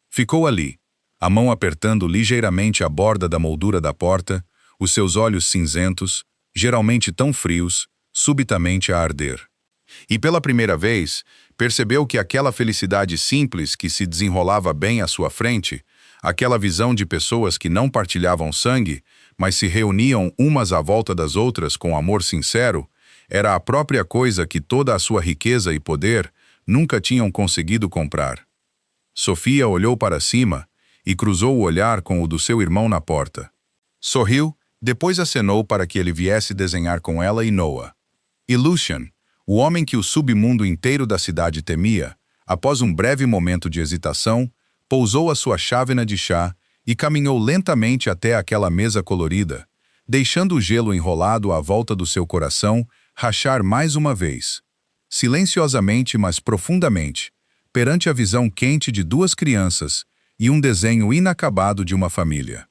Ficou ali, a mão apertando ligeiramente a borda da moldura da porta, os seus olhos cinzentos, geralmente tão frios, subitamente a arder. E pela primeira vez, percebeu que aquela felicidade simples que se desenrolava bem à sua frente, aquela visão de pessoas que não partilhavam sangue, mas se reuniam umas à volta das outras com amor sincero, era a própria coisa que toda a sua riqueza e poder nunca tinham conseguido comprar. Sofia olhou para cima e cruzou o olhar com o do seu irmão na porta. Sorriu, depois acenou para que ele viesse desenhar com ela e Noah. E Lucien, o homem que o submundo inteiro da cidade temia, após um breve momento de hesitação, pousou a sua chávena de chá e caminhou lentamente até aquela mesa colorida, deixando o gelo enrolado à volta do seu coração rachar mais uma vez. Silenciosamente, mas profundamente, perante a visão quente de 2 crianças e um desenho inacabado de uma família.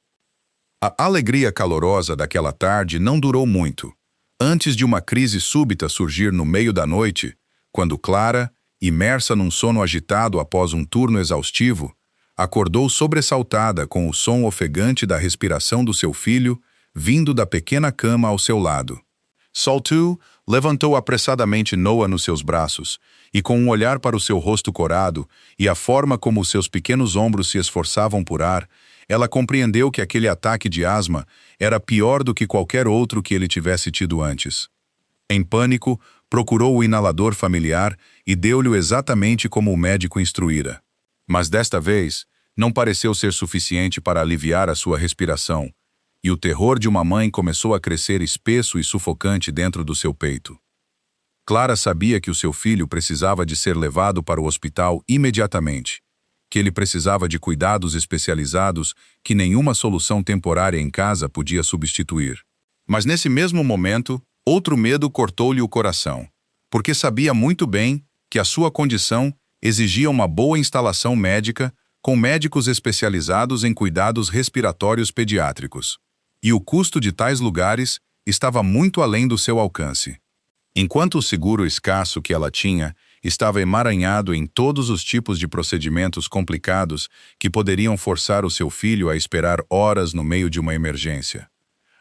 A alegria calorosa daquela tarde não durou muito, antes de uma crise súbita surgir no meio da noite, quando Clara, imersa num sono agitado após um turno exaustivo, acordou sobressaltada com o som ofegante da respiração do seu filho, vindo da pequena cama ao seu lado. Saltu levantou apressadamente Noah nos seus braços, e com um olhar para o seu rosto corado e a forma como os seus pequenos ombros se esforçavam por ar, ela compreendeu que aquele ataque de asma era pior do que qualquer outro que ele tivesse tido antes. Em pânico, procurou o inalador familiar e deu-lhe exatamente como o médico instruíra. Mas desta vez, não pareceu ser suficiente para aliviar a sua respiração, e o terror de uma mãe começou a crescer espesso e sufocante dentro do seu peito. Clara sabia que o seu filho precisava de ser levado para o hospital imediatamente, que ele precisava de cuidados especializados que nenhuma solução temporária em casa podia substituir. Mas nesse mesmo momento, outro medo cortou-lhe o coração, porque sabia muito bem que a sua condição exigia uma boa instalação médica com médicos especializados em cuidados respiratórios pediátricos. E o custo de tais lugares estava muito além do seu alcance. Enquanto o seguro escasso que ela tinha estava emaranhado em todos os tipos de procedimentos complicados que poderiam forçar o seu filho a esperar horas no meio de uma emergência.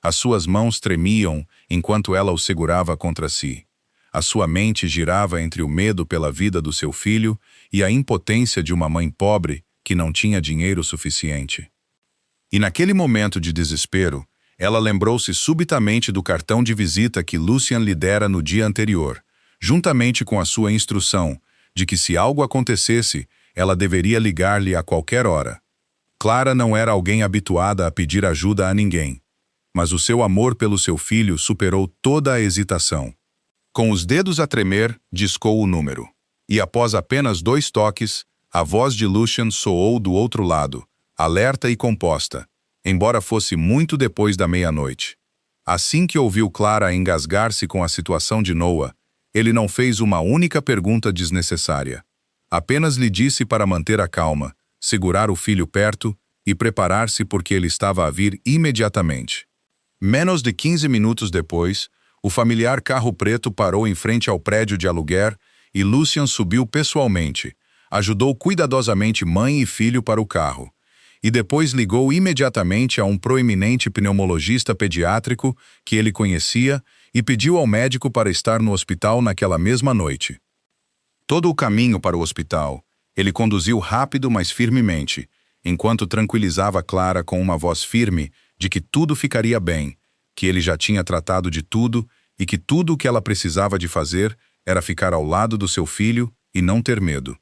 As suas mãos tremiam enquanto ela o segurava contra si. A sua mente girava entre o medo pela vida do seu filho e a impotência de uma mãe pobre que não tinha dinheiro suficiente. E naquele momento de desespero, ela lembrou-se subitamente do cartão de visita que Lucien lhe dera no dia anterior, juntamente com a sua instrução de que se algo acontecesse, ela deveria ligar-lhe a qualquer hora. Clara não era alguém habituada a pedir ajuda a ninguém, mas o seu amor pelo seu filho superou toda a hesitação. Com os dedos a tremer, discou o número. E após apenas 2 toques, a voz de Lucien soou do outro lado, alerta e composta, embora fosse muito depois da meia-noite. Assim que ouviu Clara engasgar-se com a situação de Noah, ele não fez uma única pergunta desnecessária. Apenas lhe disse para manter a calma, segurar o filho perto e preparar-se porque ele estava a vir imediatamente. Menos de 15 minutos depois, o familiar carro preto parou em frente ao prédio de aluguer e Lucien subiu pessoalmente, ajudou cuidadosamente mãe e filho para o carro, e depois ligou imediatamente a um proeminente pneumologista pediátrico que ele conhecia e pediu ao médico para estar no hospital naquela mesma noite. Todo o caminho para o hospital, ele conduziu rápido, mas firmemente, enquanto tranquilizava Clara com uma voz firme de que tudo ficaria bem, que ele já tinha tratado de tudo e que tudo o que ela precisava de fazer era ficar ao lado do seu filho e não ter medo.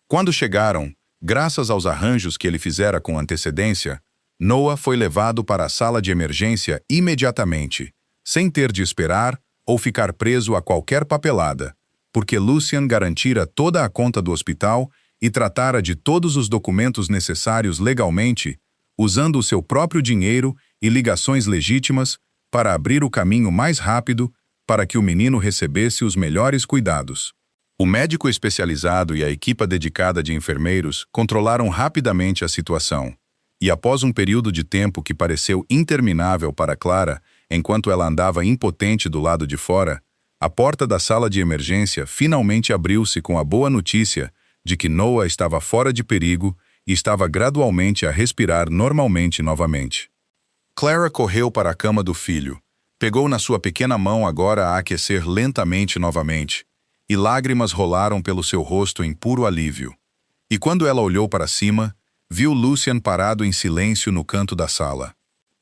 Quando chegaram, graças aos arranjos que ele fizera com antecedência, Noah foi levado para a sala de emergência imediatamente, sem ter de esperar ou ficar preso a qualquer papelada, porque Lucian garantira toda a conta do hospital e tratara de todos os documentos necessários legalmente, usando o seu próprio dinheiro e ligações legítimas para abrir o caminho mais rápido para que o menino recebesse os melhores cuidados. O médico especializado e a equipa dedicada de enfermeiros controlaram rapidamente a situação, e após um período de tempo que pareceu interminável para Clara, enquanto ela andava impotente do lado de fora, a porta da sala de emergência finalmente abriu-se com a boa notícia de que Noah estava fora de perigo e estava gradualmente a respirar normalmente novamente. Clara correu para a cama do filho, pegou na sua pequena mão agora a aquecer lentamente novamente, e lágrimas rolaram pelo seu rosto em puro alívio. E quando ela olhou para cima, viu Lucian parado em silêncio no canto da sala.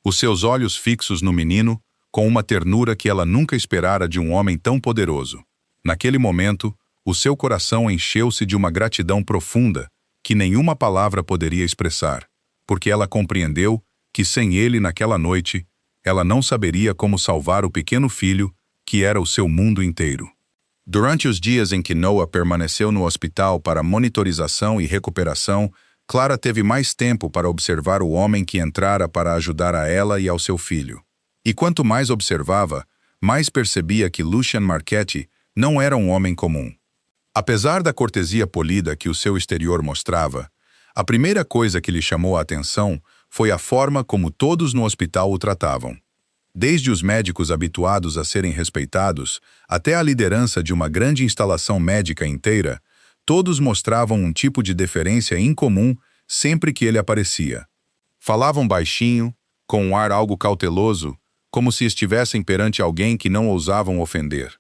Os seus olhos fixos no menino, com uma ternura que ela nunca esperara de um homem tão poderoso. Naquele momento, o seu coração encheu-se de uma gratidão profunda que nenhuma palavra poderia expressar, porque ela compreendeu que sem ele naquela noite, ela não saberia como salvar o pequeno filho, que era o seu mundo inteiro. Durante os dias em que Noah permaneceu no hospital para monitorização e recuperação, Clara teve mais tempo para observar o homem que entrara para ajudar a ela e ao seu filho. E quanto mais observava, mais percebia que Lucian Marchetti não era um homem comum. Apesar da cortesia polida que o seu exterior mostrava, a primeira coisa que lhe chamou a atenção foi a forma como todos no hospital o tratavam. Desde os médicos habituados a serem respeitados, até a liderança de uma grande instalação médica inteira, todos mostravam um tipo de deferência incomum sempre que ele aparecia. Falavam baixinho, com um ar algo cauteloso, como se estivessem perante alguém que não ousavam ofender.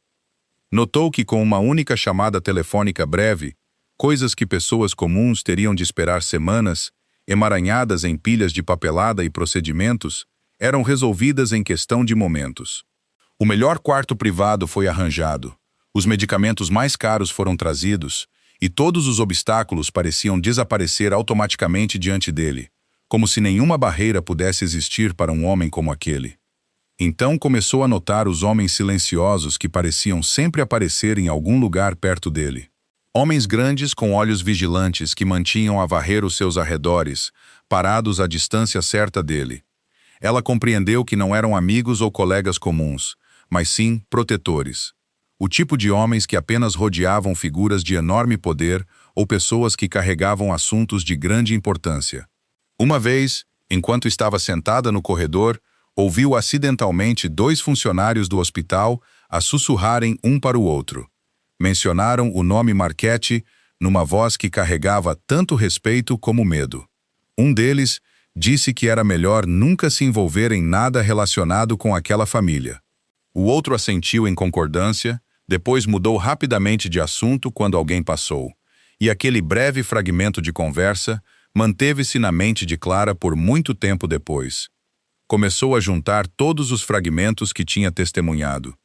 Notou que com uma única chamada telefônica breve, coisas que pessoas comuns teriam de esperar semanas, emaranhadas em pilhas de papelada e procedimentos, eram resolvidas em questão de momentos. O melhor quarto privado foi arranjado, os medicamentos mais caros foram trazidos, e todos os obstáculos pareciam desaparecer automaticamente diante dele, como se nenhuma barreira pudesse existir para um homem como aquele. Então começou a notar os homens silenciosos que pareciam sempre aparecer em algum lugar perto dele. Homens grandes com olhos vigilantes que mantinham a varrer os seus arredores, parados à distância certa dele. Ela compreendeu que não eram amigos ou colegas comuns, mas sim protetores. O tipo de homens que apenas rodeavam figuras de enorme poder ou pessoas que carregavam assuntos de grande importância. Uma vez, enquanto estava sentada no corredor, ouviu acidentalmente 2 funcionários do hospital a sussurrarem um para o outro. Mencionaram o nome Marchetti numa voz que carregava tanto respeito como medo. Um deles disse que era melhor nunca se envolver em nada relacionado com aquela família. O outro assentiu em concordância, depois mudou rapidamente de assunto quando alguém passou, e aquele breve fragmento de conversa manteve-se na mente de Clara por muito tempo depois. Começou a juntar todos os fragmentos que tinha testemunhado.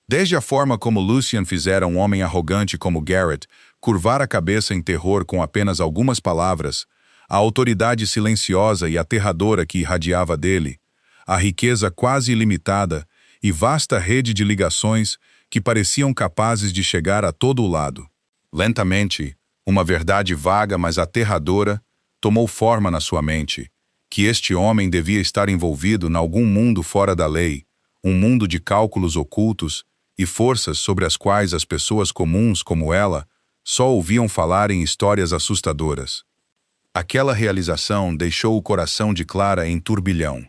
Desde a forma como Lucian fizera um homem arrogante como Garrett curvar a cabeça em terror com apenas algumas palavras, a autoridade silenciosa e aterradora que irradiava dele, a riqueza quase ilimitada e vasta rede de ligações que pareciam capazes de chegar a todo o lado. Lentamente, uma verdade vaga mas aterradora tomou forma na sua mente, que este homem devia estar envolvido em algum mundo fora da lei, um mundo de cálculos ocultos e forças sobre as quais as pessoas comuns como ela só ouviam falar em histórias assustadoras. Aquela realização deixou o coração de Clara em turbilhão,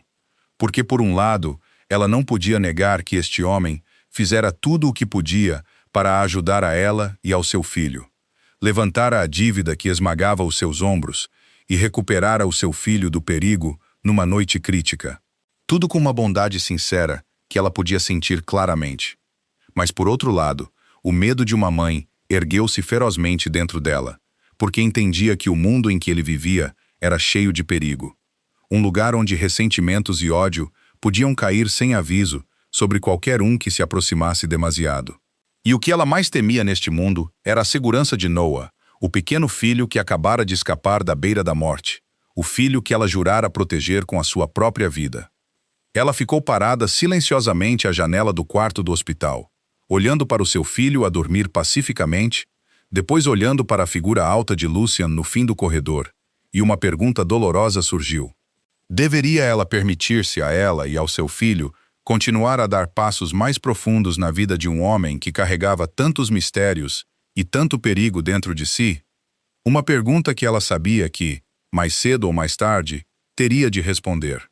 porque por um lado, ela não podia negar que este homem fizera tudo o que podia para ajudar a ela e ao seu filho, levantara a dívida que esmagava os seus ombros e recuperara o seu filho do perigo numa noite crítica. Tudo com uma bondade sincera que ela podia sentir claramente. Mas por outro lado, o medo de uma mãe ergueu-se ferozmente dentro dela, porque entendia que o mundo em que ele vivia era cheio de perigo. Um lugar onde ressentimentos e ódio podiam cair sem aviso sobre qualquer um que se aproximasse demasiado. E o que ela mais temia neste mundo era a segurança de Noah, o pequeno filho que acabara de escapar da beira da morte, o filho que ela jurara proteger com a sua própria vida. Ela ficou parada silenciosamente à janela do quarto do hospital, olhando para o seu filho a dormir pacificamente, depois olhando para a figura alta de Lucian no fim do corredor, e uma pergunta dolorosa surgiu. Deveria ela permitir-se a ela e ao seu filho continuar a dar passos mais profundos na vida de um homem que carregava tantos mistérios e tanto perigo dentro de si? Uma pergunta que ela sabia que, mais cedo ou mais tarde, teria de responder.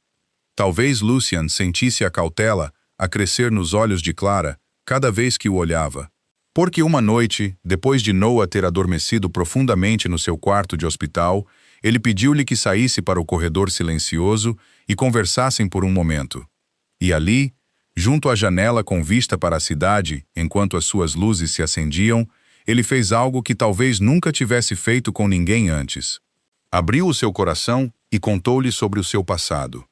Talvez Lucian sentisse a cautela a crescer nos olhos de Clara cada vez que o olhava. Porque uma noite, depois de Noah ter adormecido profundamente no seu quarto de hospital, ele pediu-lhe que saísse para o corredor silencioso e conversassem por um momento. E ali, junto à janela com vista para a cidade, enquanto as suas luzes se acendiam, ele fez algo que talvez nunca tivesse feito com ninguém antes. Abriu o seu coração e contou-lhe sobre o seu passado.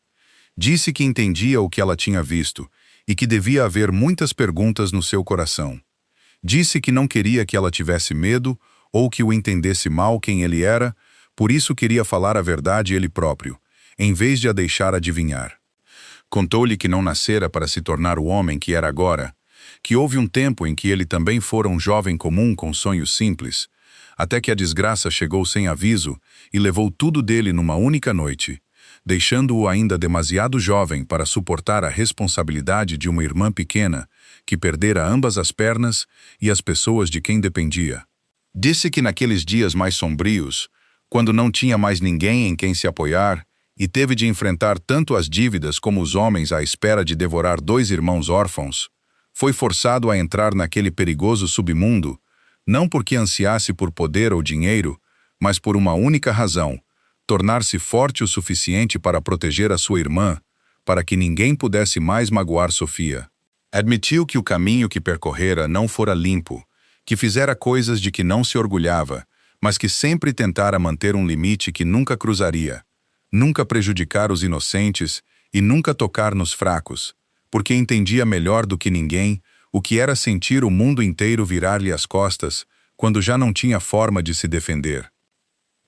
Disse que entendia o que ela tinha visto e que devia haver muitas perguntas no seu coração. Disse que não queria que ela tivesse medo ou que o entendesse mal quem ele era, por isso queria falar a verdade ele próprio, em vez de a deixar adivinhar. Contou-lhe que não nascera para se tornar o homem que era agora, que houve um tempo em que ele também fora um jovem comum com sonhos simples, até que a desgraça chegou sem aviso e levou tudo dele numa única noite, deixando-o ainda demasiado jovem para suportar a responsabilidade de uma irmã pequena que perdera ambas as pernas e as pessoas de quem dependia. Disse que naqueles dias mais sombrios, quando não tinha mais ninguém em quem se apoiar e teve de enfrentar tanto as dívidas como os homens à espera de devorar 2 irmãos órfãos, foi forçado a entrar naquele perigoso submundo, não porque ansiasse por poder ou dinheiro, mas por uma única razão: tornar-se forte o suficiente para proteger a sua irmã, para que ninguém pudesse mais magoar Sofia. Admitiu que o caminho que percorrera não fora limpo, que fizera coisas de que não se orgulhava, mas que sempre tentara manter um limite que nunca cruzaria, nunca prejudicar os inocentes e nunca tocar nos fracos, porque entendia melhor do que ninguém o que era sentir o mundo inteiro virar-lhe as costas quando já não tinha forma de se defender.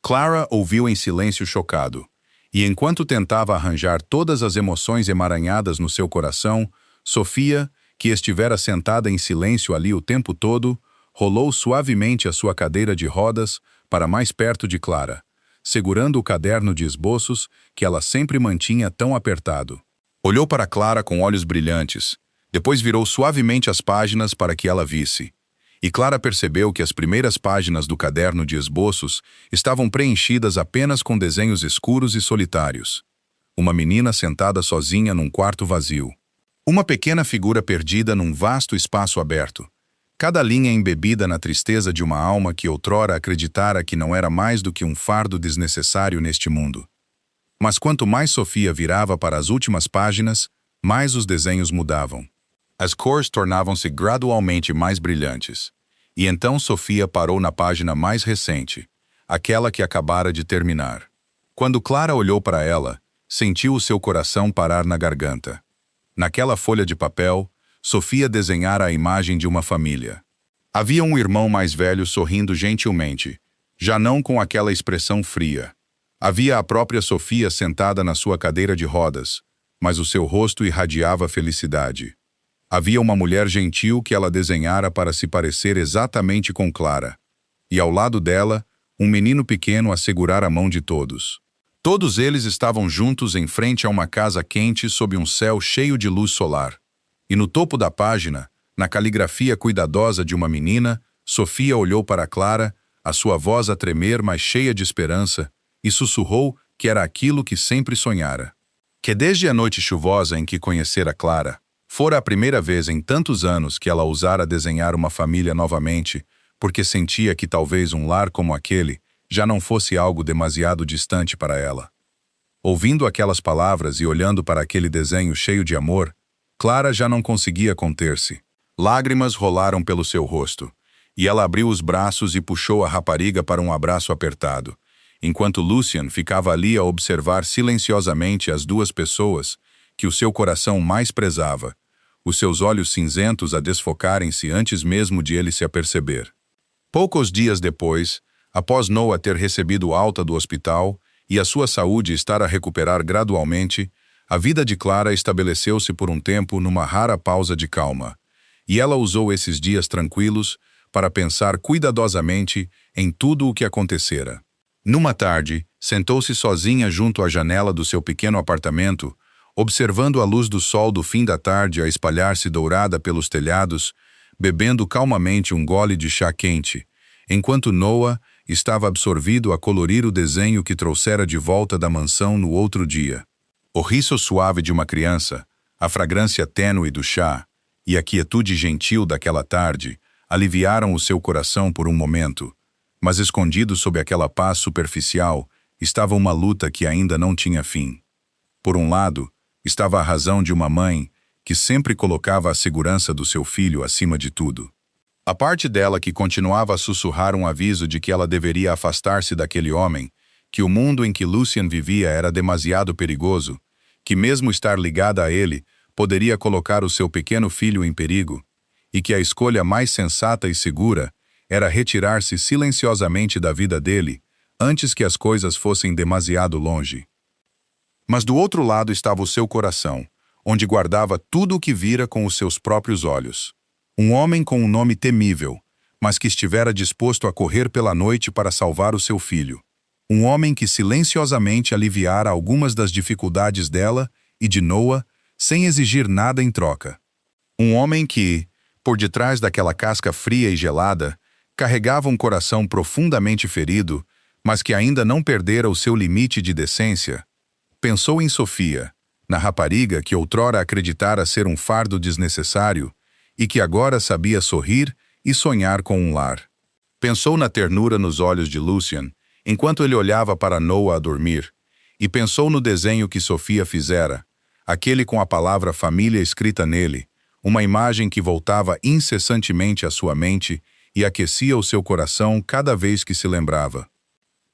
Clara ouviu em silêncio chocado, e enquanto tentava arranjar todas as emoções emaranhadas no seu coração, Sofia, que estivera sentada em silêncio ali o tempo todo, rolou suavemente a sua cadeira de rodas para mais perto de Clara, segurando o caderno de esboços que ela sempre mantinha tão apertado. Olhou para Clara com olhos brilhantes, depois virou suavemente as páginas para que ela visse. E Clara percebeu que as primeiras páginas do caderno de esboços estavam preenchidas apenas com desenhos escuros e solitários. Uma menina sentada sozinha num quarto vazio. Uma pequena figura perdida num vasto espaço aberto. Cada linha embebida na tristeza de uma alma que outrora acreditara que não era mais do que um fardo desnecessário neste mundo. Mas quanto mais Sofia virava para as últimas páginas, mais os desenhos mudavam. As cores tornavam-se gradualmente mais brilhantes. E então Sofia parou na página mais recente, aquela que acabara de terminar. Quando Clara olhou para ela, sentiu o seu coração parar na garganta. Naquela folha de papel, Sofia desenhara a imagem de uma família. Havia um irmão mais velho sorrindo gentilmente, já não com aquela expressão fria. Havia a própria Sofia sentada na sua cadeira de rodas, mas o seu rosto irradiava felicidade. Havia uma mulher gentil que ela desenhara para se parecer exatamente com Clara. E ao lado dela, um menino pequeno a segurar a mão de todos. Todos eles estavam juntos em frente a uma casa quente sob um céu cheio de luz solar. E no topo da página, na caligrafia cuidadosa de uma menina, Sofia olhou para Clara, a sua voz a tremer, mas cheia de esperança, e sussurrou que era aquilo que sempre sonhara. Que desde a noite chuvosa em que conhecera Clara, fora a primeira vez em tantos anos que ela ousara desenhar uma família novamente, porque sentia que talvez um lar como aquele já não fosse algo demasiado distante para ela. Ouvindo aquelas palavras e olhando para aquele desenho cheio de amor, Clara já não conseguia conter-se. Lágrimas rolaram pelo seu rosto, e ela abriu os braços e puxou a rapariga para um abraço apertado, enquanto Lucian ficava ali a observar silenciosamente as duas pessoas que o seu coração mais prezava, os seus olhos cinzentos a desfocarem-se antes mesmo de ele se aperceber. Poucos dias depois, após Noah ter recebido alta do hospital e a sua saúde estar a recuperar gradualmente, a vida de Clara estabeleceu-se por um tempo numa rara pausa de calma, e ela usou esses dias tranquilos para pensar cuidadosamente em tudo o que acontecera. Numa tarde, sentou-se sozinha junto à janela do seu pequeno apartamento, observando a luz do sol do fim da tarde a espalhar-se dourada pelos telhados, bebendo calmamente um gole de chá quente, enquanto Noah estava absorvido a colorir o desenho que trouxera de volta da mansão no outro dia. O riso suave de uma criança, a fragrância tênue do chá e a quietude gentil daquela tarde aliviaram o seu coração por um momento, mas escondido sob aquela paz superficial estava uma luta que ainda não tinha fim. Por um lado, estava a razão de uma mãe que sempre colocava a segurança do seu filho acima de tudo. A parte dela que continuava a sussurrar um aviso de que ela deveria afastar-se daquele homem, que o mundo em que Lucien vivia era demasiado perigoso, que mesmo estar ligada a ele poderia colocar o seu pequeno filho em perigo, e que a escolha mais sensata e segura era retirar-se silenciosamente da vida dele antes que as coisas fossem demasiado longe. Mas do outro lado estava o seu coração, onde guardava tudo o que vira com os seus próprios olhos. Um homem com um nome temível, mas que estivera disposto a correr pela noite para salvar o seu filho. Um homem que silenciosamente aliviara algumas das dificuldades dela e de Noah, sem exigir nada em troca. Um homem que, por detrás daquela casca fria e gelada, carregava um coração profundamente ferido, mas que ainda não perdera o seu limite de decência. Pensou em Sofia, na rapariga que outrora acreditara ser um fardo desnecessário e que agora sabia sorrir e sonhar com um lar. Pensou na ternura nos olhos de Lucien, enquanto ele olhava para Noah a dormir, e pensou no desenho que Sofia fizera, aquele com a palavra família escrita nele, uma imagem que voltava incessantemente à sua mente e aquecia o seu coração cada vez que se lembrava.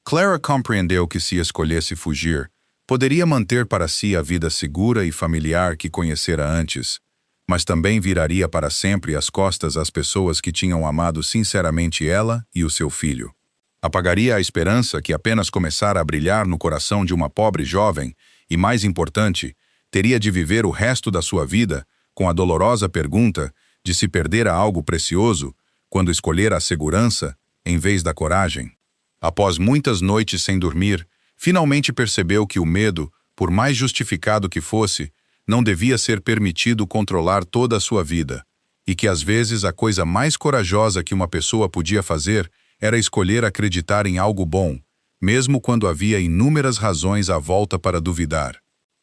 Clara compreendeu que se escolhesse fugir, poderia manter para si a vida segura e familiar que conhecera antes, mas também viraria para sempre as costas às pessoas que tinham amado sinceramente ela e o seu filho. Apagaria a esperança que apenas começara a brilhar no coração de uma pobre jovem e, mais importante, teria de viver o resto da sua vida com a dolorosa pergunta de se perdera algo precioso quando escolhera a segurança em vez da coragem. Após muitas noites sem dormir, finalmente percebeu que o medo, por mais justificado que fosse, não devia ser permitido controlar toda a sua vida, e que às vezes a coisa mais corajosa que uma pessoa podia fazer era escolher acreditar em algo bom, mesmo quando havia inúmeras razões à volta para duvidar.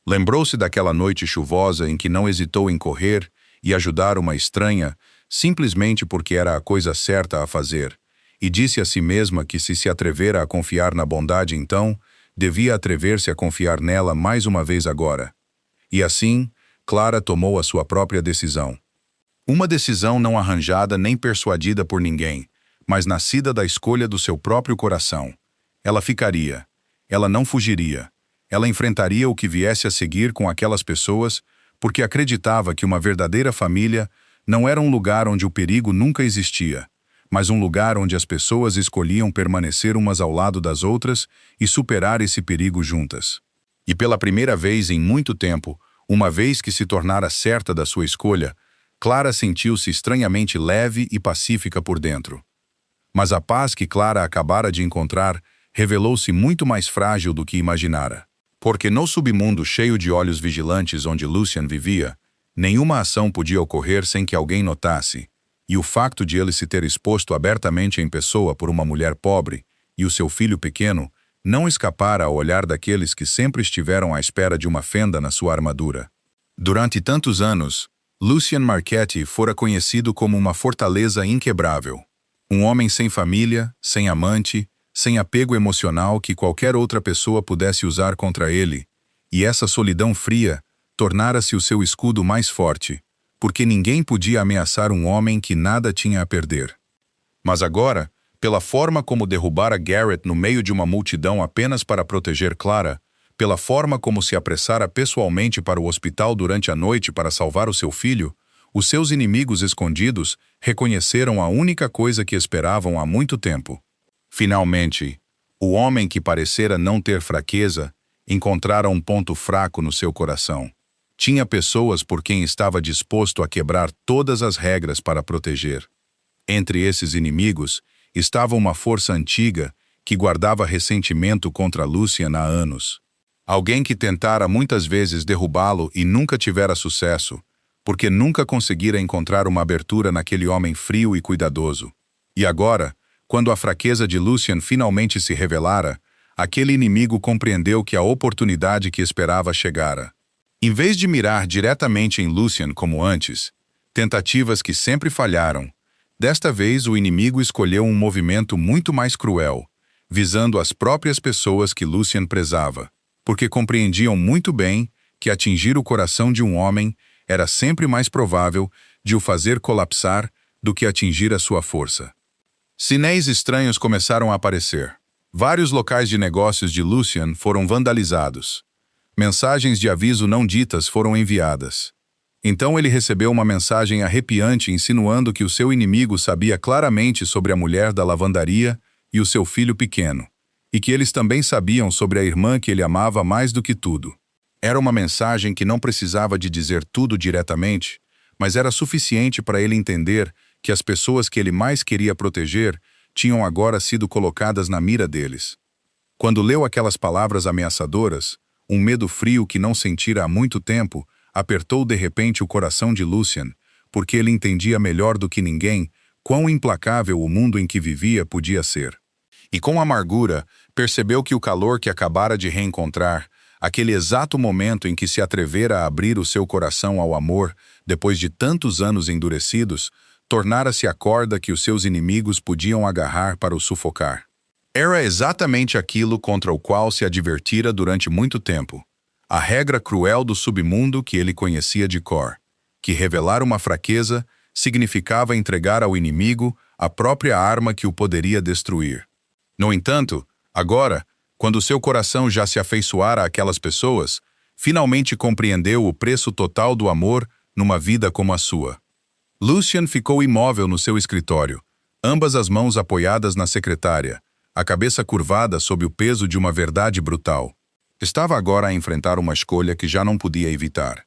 Lembrou-se daquela noite chuvosa em que não hesitou em correr e ajudar uma estranha, simplesmente porque era a coisa certa a fazer, e disse a si mesma que se atrevera a confiar na bondade então, devia atrever-se a confiar nela mais uma vez agora. E assim, Clara tomou a sua própria decisão. Uma decisão não arranjada nem persuadida por ninguém, mas nascida da escolha do seu próprio coração. Ela ficaria. Ela não fugiria. Ela enfrentaria o que viesse a seguir com aquelas pessoas, porque acreditava que uma verdadeira família não era um lugar onde o perigo nunca existia, mas um lugar onde as pessoas escolhiam permanecer umas ao lado das outras e superar esse perigo juntas. E pela primeira vez em muito tempo, uma vez que se tornara certa da sua escolha, Clara sentiu-se estranhamente leve e pacífica por dentro. Mas a paz que Clara acabara de encontrar revelou-se muito mais frágil do que imaginara. Porque no submundo cheio de olhos vigilantes onde Lucien vivia, nenhuma ação podia ocorrer sem que alguém notasse, e o facto de ele se ter exposto abertamente em pessoa por uma mulher pobre e o seu filho pequeno não escapara ao olhar daqueles que sempre estiveram à espera de uma fenda na sua armadura. Durante tantos anos, Lucien Marchetti fora conhecido como uma fortaleza inquebrável. Um homem sem família, sem amante, sem apego emocional que qualquer outra pessoa pudesse usar contra ele, e essa solidão fria tornara-se o seu escudo mais forte, porque ninguém podia ameaçar um homem que nada tinha a perder. Mas agora, pela forma como derrubara Garrett no meio de uma multidão apenas para proteger Clara, pela forma como se apressara pessoalmente para o hospital durante a noite para salvar o seu filho, os seus inimigos escondidos reconheceram a única coisa que esperavam há muito tempo. Finalmente, o homem que parecera não ter fraqueza encontrara um ponto fraco no seu coração. Tinha pessoas por quem estava disposto a quebrar todas as regras para proteger. Entre esses inimigos estava uma força antiga que guardava ressentimento contra Lucian há anos. Alguém que tentara muitas vezes derrubá-lo e nunca tivera sucesso, porque nunca conseguira encontrar uma abertura naquele homem frio e cuidadoso. E agora, quando a fraqueza de Lucian finalmente se revelara, aquele inimigo compreendeu que a oportunidade que esperava chegara. Em vez de mirar diretamente em Lucian como antes, tentativas que sempre falharam, desta vez o inimigo escolheu um movimento muito mais cruel, visando as próprias pessoas que Lucian prezava, porque compreendiam muito bem que atingir o coração de um homem era sempre mais provável de o fazer colapsar do que atingir a sua força. Sinais estranhos começaram a aparecer. Vários locais de negócios de Lucian foram vandalizados. Mensagens de aviso não ditas foram enviadas. Então ele recebeu uma mensagem arrepiante insinuando que o seu inimigo sabia claramente sobre a mulher da lavandaria e o seu filho pequeno, e que eles também sabiam sobre a irmã que ele amava mais do que tudo. Era uma mensagem que não precisava de dizer tudo diretamente, mas era suficiente para ele entender que as pessoas que ele mais queria proteger tinham agora sido colocadas na mira deles. Quando leu aquelas palavras ameaçadoras, um medo frio que não sentira há muito tempo apertou de repente o coração de Lucian, porque ele entendia melhor do que ninguém quão implacável o mundo em que vivia podia ser. E com amargura, percebeu que o calor que acabara de reencontrar, aquele exato momento em que se atrevera a abrir o seu coração ao amor, depois de tantos anos endurecidos, tornara-se a corda que os seus inimigos podiam agarrar para o sufocar. Era exatamente aquilo contra o qual se advertira durante muito tempo. A regra cruel do submundo que ele conhecia de cor, que revelar uma fraqueza significava entregar ao inimigo a própria arma que o poderia destruir. No entanto, agora, quando seu coração já se afeiçoara àquelas pessoas, finalmente compreendeu o preço total do amor numa vida como a sua. Lucian ficou imóvel no seu escritório, ambas as mãos apoiadas na secretária, a cabeça curvada sob o peso de uma verdade brutal. Estava agora a enfrentar uma escolha que já não podia evitar.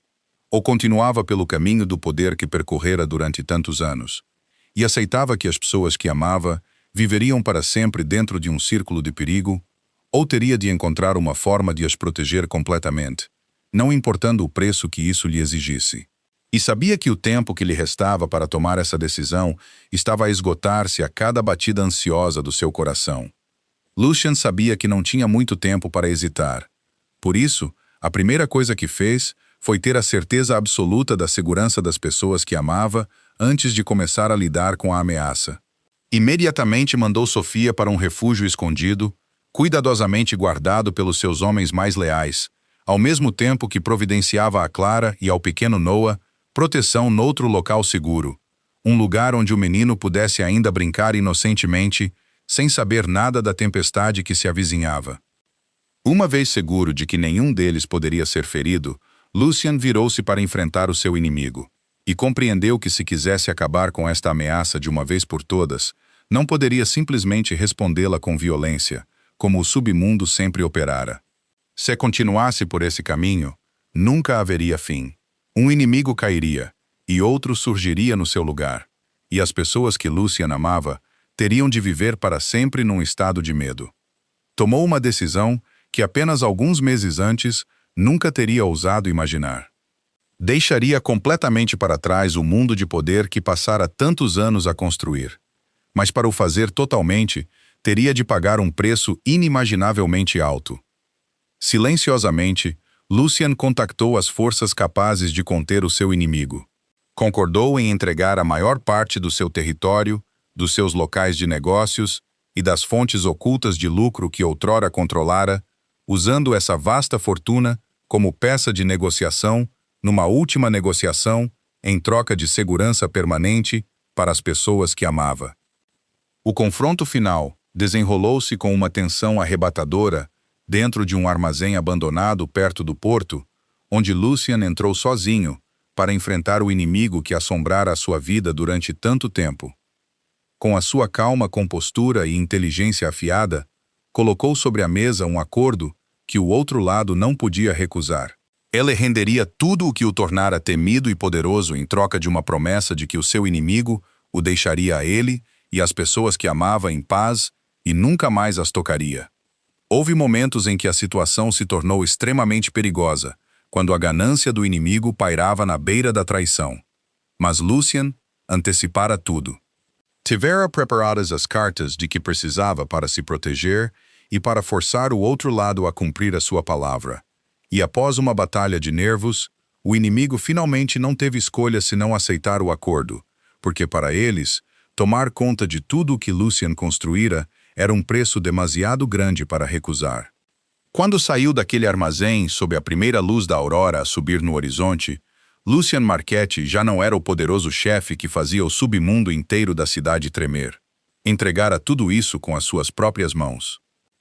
Ou continuava pelo caminho do poder que percorrera durante tantos anos, e aceitava que as pessoas que amava viveriam para sempre dentro de um círculo de perigo, ou teria de encontrar uma forma de as proteger completamente, não importando o preço que isso lhe exigisse. E sabia que o tempo que lhe restava para tomar essa decisão estava a esgotar-se a cada batida ansiosa do seu coração. Lucian sabia que não tinha muito tempo para hesitar. Por isso, a primeira coisa que fez foi ter a certeza absoluta da segurança das pessoas que amava antes de começar a lidar com a ameaça. Imediatamente mandou Sofia para um refúgio escondido, cuidadosamente guardado pelos seus homens mais leais, ao mesmo tempo que providenciava a Clara e ao pequeno Noah proteção noutro local seguro, um lugar onde o menino pudesse ainda brincar inocentemente, sem saber nada da tempestade que se avizinhava. Uma vez seguro de que nenhum deles poderia ser ferido, Lucian virou-se para enfrentar o seu inimigo, e compreendeu que se quisesse acabar com esta ameaça de uma vez por todas, não poderia simplesmente respondê-la com violência, como o submundo sempre operara. Se continuasse por esse caminho, nunca haveria fim. Um inimigo cairia, e outro surgiria no seu lugar, e as pessoas que Lucian amava teriam de viver para sempre num estado de medo. Tomou uma decisão que apenas alguns meses antes nunca teria ousado imaginar. Deixaria completamente para trás o mundo de poder que passara tantos anos a construir. Mas para o fazer totalmente, teria de pagar um preço inimaginavelmente alto. Silenciosamente, Lucian contactou as forças capazes de conter o seu inimigo. Concordou em entregar a maior parte do seu território, dos seus locais de negócios e das fontes ocultas de lucro que outrora controlara, usando essa vasta fortuna como peça de negociação, numa última negociação, em troca de segurança permanente para as pessoas que amava. O confronto final desenrolou-se com uma tensão arrebatadora dentro de um armazém abandonado perto do porto, onde Lucian entrou sozinho, para enfrentar o inimigo que assombrara a sua vida durante tanto tempo. Com a sua calma compostura e inteligência afiada, colocou sobre a mesa um acordo que o outro lado não podia recusar. Ele renderia tudo o que o tornara temido e poderoso em troca de uma promessa de que o seu inimigo o deixaria a ele e às pessoas que amava em paz e nunca mais as tocaria. Houve momentos em que a situação se tornou extremamente perigosa, quando a ganância do inimigo pairava na beira da traição. Mas Lucien antecipara tudo. Tivera preparadas as cartas de que precisava para se proteger e para forçar o outro lado a cumprir a sua palavra. E após uma batalha de nervos, o inimigo finalmente não teve escolha senão aceitar o acordo, porque para eles, tomar conta de tudo o que Lucien construíra era um preço demasiado grande para recusar. Quando saiu daquele armazém sob a primeira luz da aurora a subir no horizonte, Lucien Marchetti já não era o poderoso chefe que fazia o submundo inteiro da cidade tremer. Entregara tudo isso com as suas próprias mãos.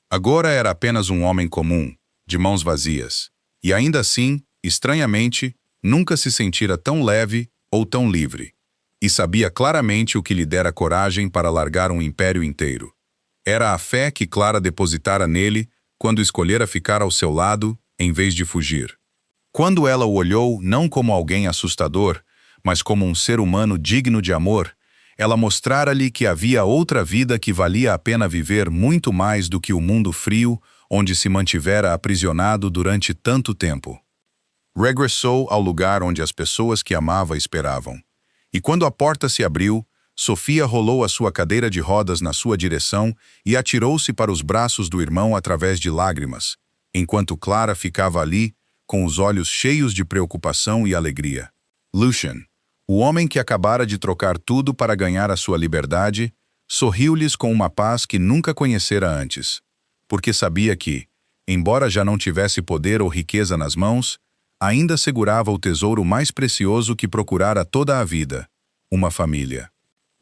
Agora era apenas um homem comum, de mãos vazias. E ainda assim, estranhamente, nunca se sentira tão leve ou tão livre. E sabia claramente o que lhe dera coragem para largar um império inteiro. Era a fé que Clara depositara nele quando escolhera ficar ao seu lado em vez de fugir. Quando ela o olhou não como alguém assustador, mas como um ser humano digno de amor, ela mostrara-lhe que havia outra vida que valia a pena viver muito mais do que o mundo frio onde se mantivera aprisionado durante tanto tempo. Regressou ao lugar onde as pessoas que amava esperavam. E quando a porta se abriu, Sofia rolou a sua cadeira de rodas na sua direção e atirou-se para os braços do irmão através de lágrimas, enquanto Clara ficava ali, com os olhos cheios de preocupação e alegria. Lucien, o homem que acabara de trocar tudo para ganhar a sua liberdade, sorriu-lhes com uma paz que nunca conhecera antes, porque sabia que, embora já não tivesse poder ou riqueza nas mãos, ainda segurava o tesouro mais precioso que procurara toda a vida, uma família.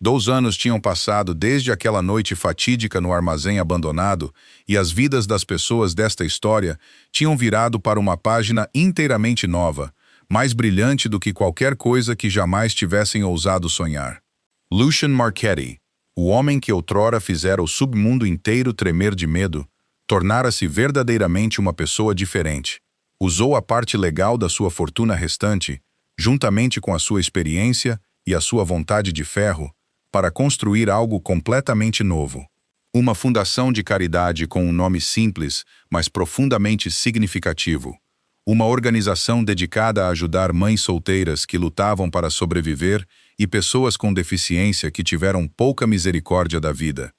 2 anos tinham passado desde aquela noite fatídica no armazém abandonado e as vidas das pessoas desta história tinham virado para uma página inteiramente nova, mais brilhante do que qualquer coisa que jamais tivessem ousado sonhar. Lucien Marchetti, o homem que outrora fizera o submundo inteiro tremer de medo, tornara-se verdadeiramente uma pessoa diferente. Usou a parte legal da sua fortuna restante, juntamente com a sua experiência e a sua vontade de ferro, para construir algo completamente novo. Uma fundação de caridade com um nome simples, mas profundamente significativo. Uma organização dedicada a ajudar mães solteiras que lutavam para sobreviver e pessoas com deficiência que tiveram pouca misericórdia da vida.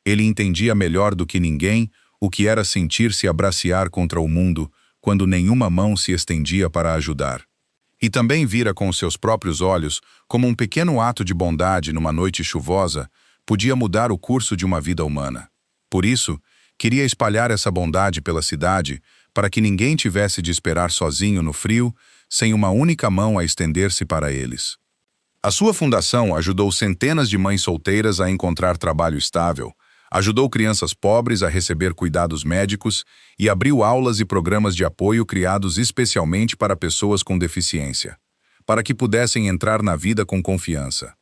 Ele entendia melhor do que ninguém o que era sentir-se abracear contra o mundo quando nenhuma mão se estendia para ajudar. E também vira com seus próprios olhos como um pequeno ato de bondade numa noite chuvosa podia mudar o curso de uma vida humana. Por isso, queria espalhar essa bondade pela cidade para que ninguém tivesse de esperar sozinho no frio, sem uma única mão a estender-se para eles. A sua fundação ajudou centenas de mães solteiras a encontrar trabalho estável, ajudou crianças pobres a receber cuidados médicos e abriu aulas e programas de apoio criados especialmente para pessoas com deficiência, para que pudessem entrar na vida com confiança.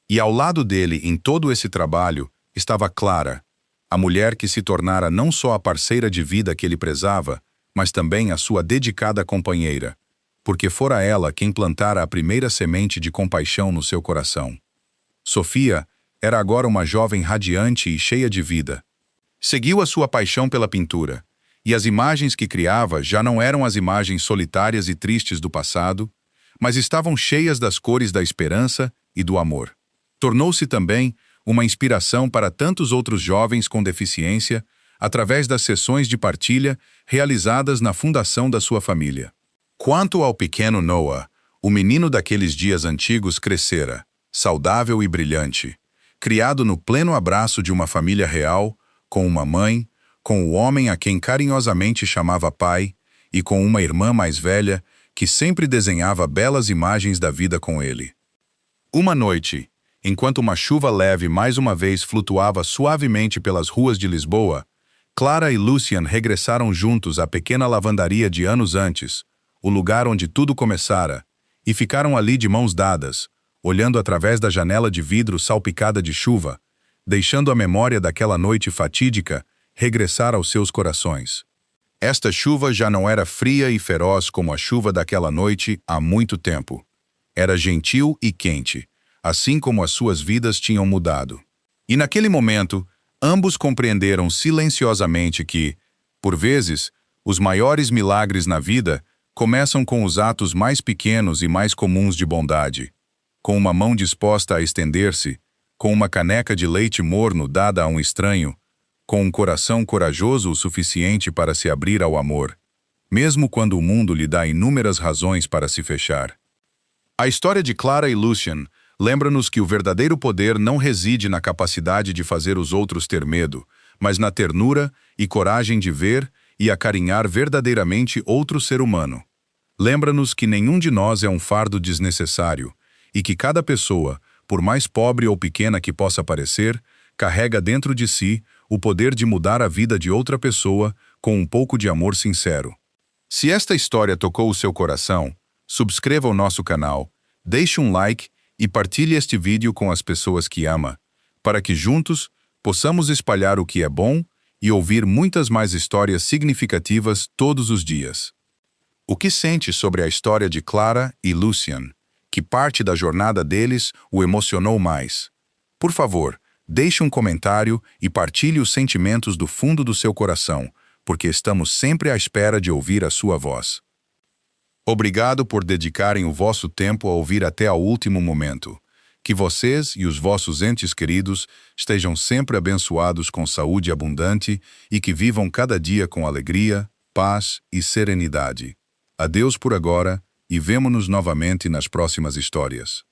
E ao lado dele, em todo esse trabalho, estava Clara, a mulher que se tornara não só a parceira de vida que ele prezava, mas também a sua dedicada companheira, porque fora ela quem plantara a primeira semente de compaixão no seu coração. Sofia era agora uma jovem radiante e cheia de vida. Seguiu a sua paixão pela pintura, e as imagens que criava já não eram as imagens solitárias e tristes do passado, mas estavam cheias das cores da esperança e do amor. Tornou-se também uma inspiração para tantos outros jovens com deficiência, através das sessões de partilha realizadas na fundação da sua família. Quanto ao pequeno Noah, o menino daqueles dias antigos crescera, saudável e brilhante, criado no pleno abraço de uma família real, com uma mãe, com o homem a quem carinhosamente chamava pai, e com uma irmã mais velha que sempre desenhava belas imagens da vida com ele. Uma noite, enquanto uma chuva leve mais uma vez flutuava suavemente pelas ruas de Lisboa, Clara e Lucien regressaram juntos à pequena lavandaria de anos antes, o lugar onde tudo começara, e ficaram ali de mãos dadas, olhando através da janela de vidro salpicada de chuva, deixando a memória daquela noite fatídica regressar aos seus corações. Esta chuva já não era fria e feroz como a chuva daquela noite há muito tempo. Era gentil e quente, assim como as suas vidas tinham mudado. E naquele momento, ambos compreenderam silenciosamente que, por vezes, os maiores milagres na vida começam com os atos mais pequenos e mais comuns de bondade. Com uma mão disposta a estender-se, com uma caneca de leite morno dada a um estranho, com um coração corajoso o suficiente para se abrir ao amor, mesmo quando o mundo lhe dá inúmeras razões para se fechar. A história de Clara e Lucien lembra-nos que o verdadeiro poder não reside na capacidade de fazer os outros ter medo, mas na ternura e coragem de ver e acarinhar verdadeiramente outro ser humano. Lembra-nos que nenhum de nós é um fardo desnecessário e que cada pessoa, por mais pobre ou pequena que possa parecer, carrega dentro de si o poder de mudar a vida de outra pessoa com um pouco de amor sincero. Se esta história tocou o seu coração, subscreva o nosso canal, deixe um like e partilhe este vídeo com as pessoas que ama, para que juntos possamos espalhar o que é bom e ouvir muitas mais histórias significativas todos os dias. O que sente sobre a história de Clara e Lucien? Que parte da jornada deles o emocionou mais? Por favor, deixe um comentário e partilhe os sentimentos do fundo do seu coração, porque estamos sempre à espera de ouvir a sua voz. Obrigado por dedicarem o vosso tempo a ouvir até ao último momento. Que vocês e os vossos entes queridos estejam sempre abençoados com saúde abundante e que vivam cada dia com alegria, paz e serenidade. Adeus por agora e vemo-nos novamente nas próximas histórias.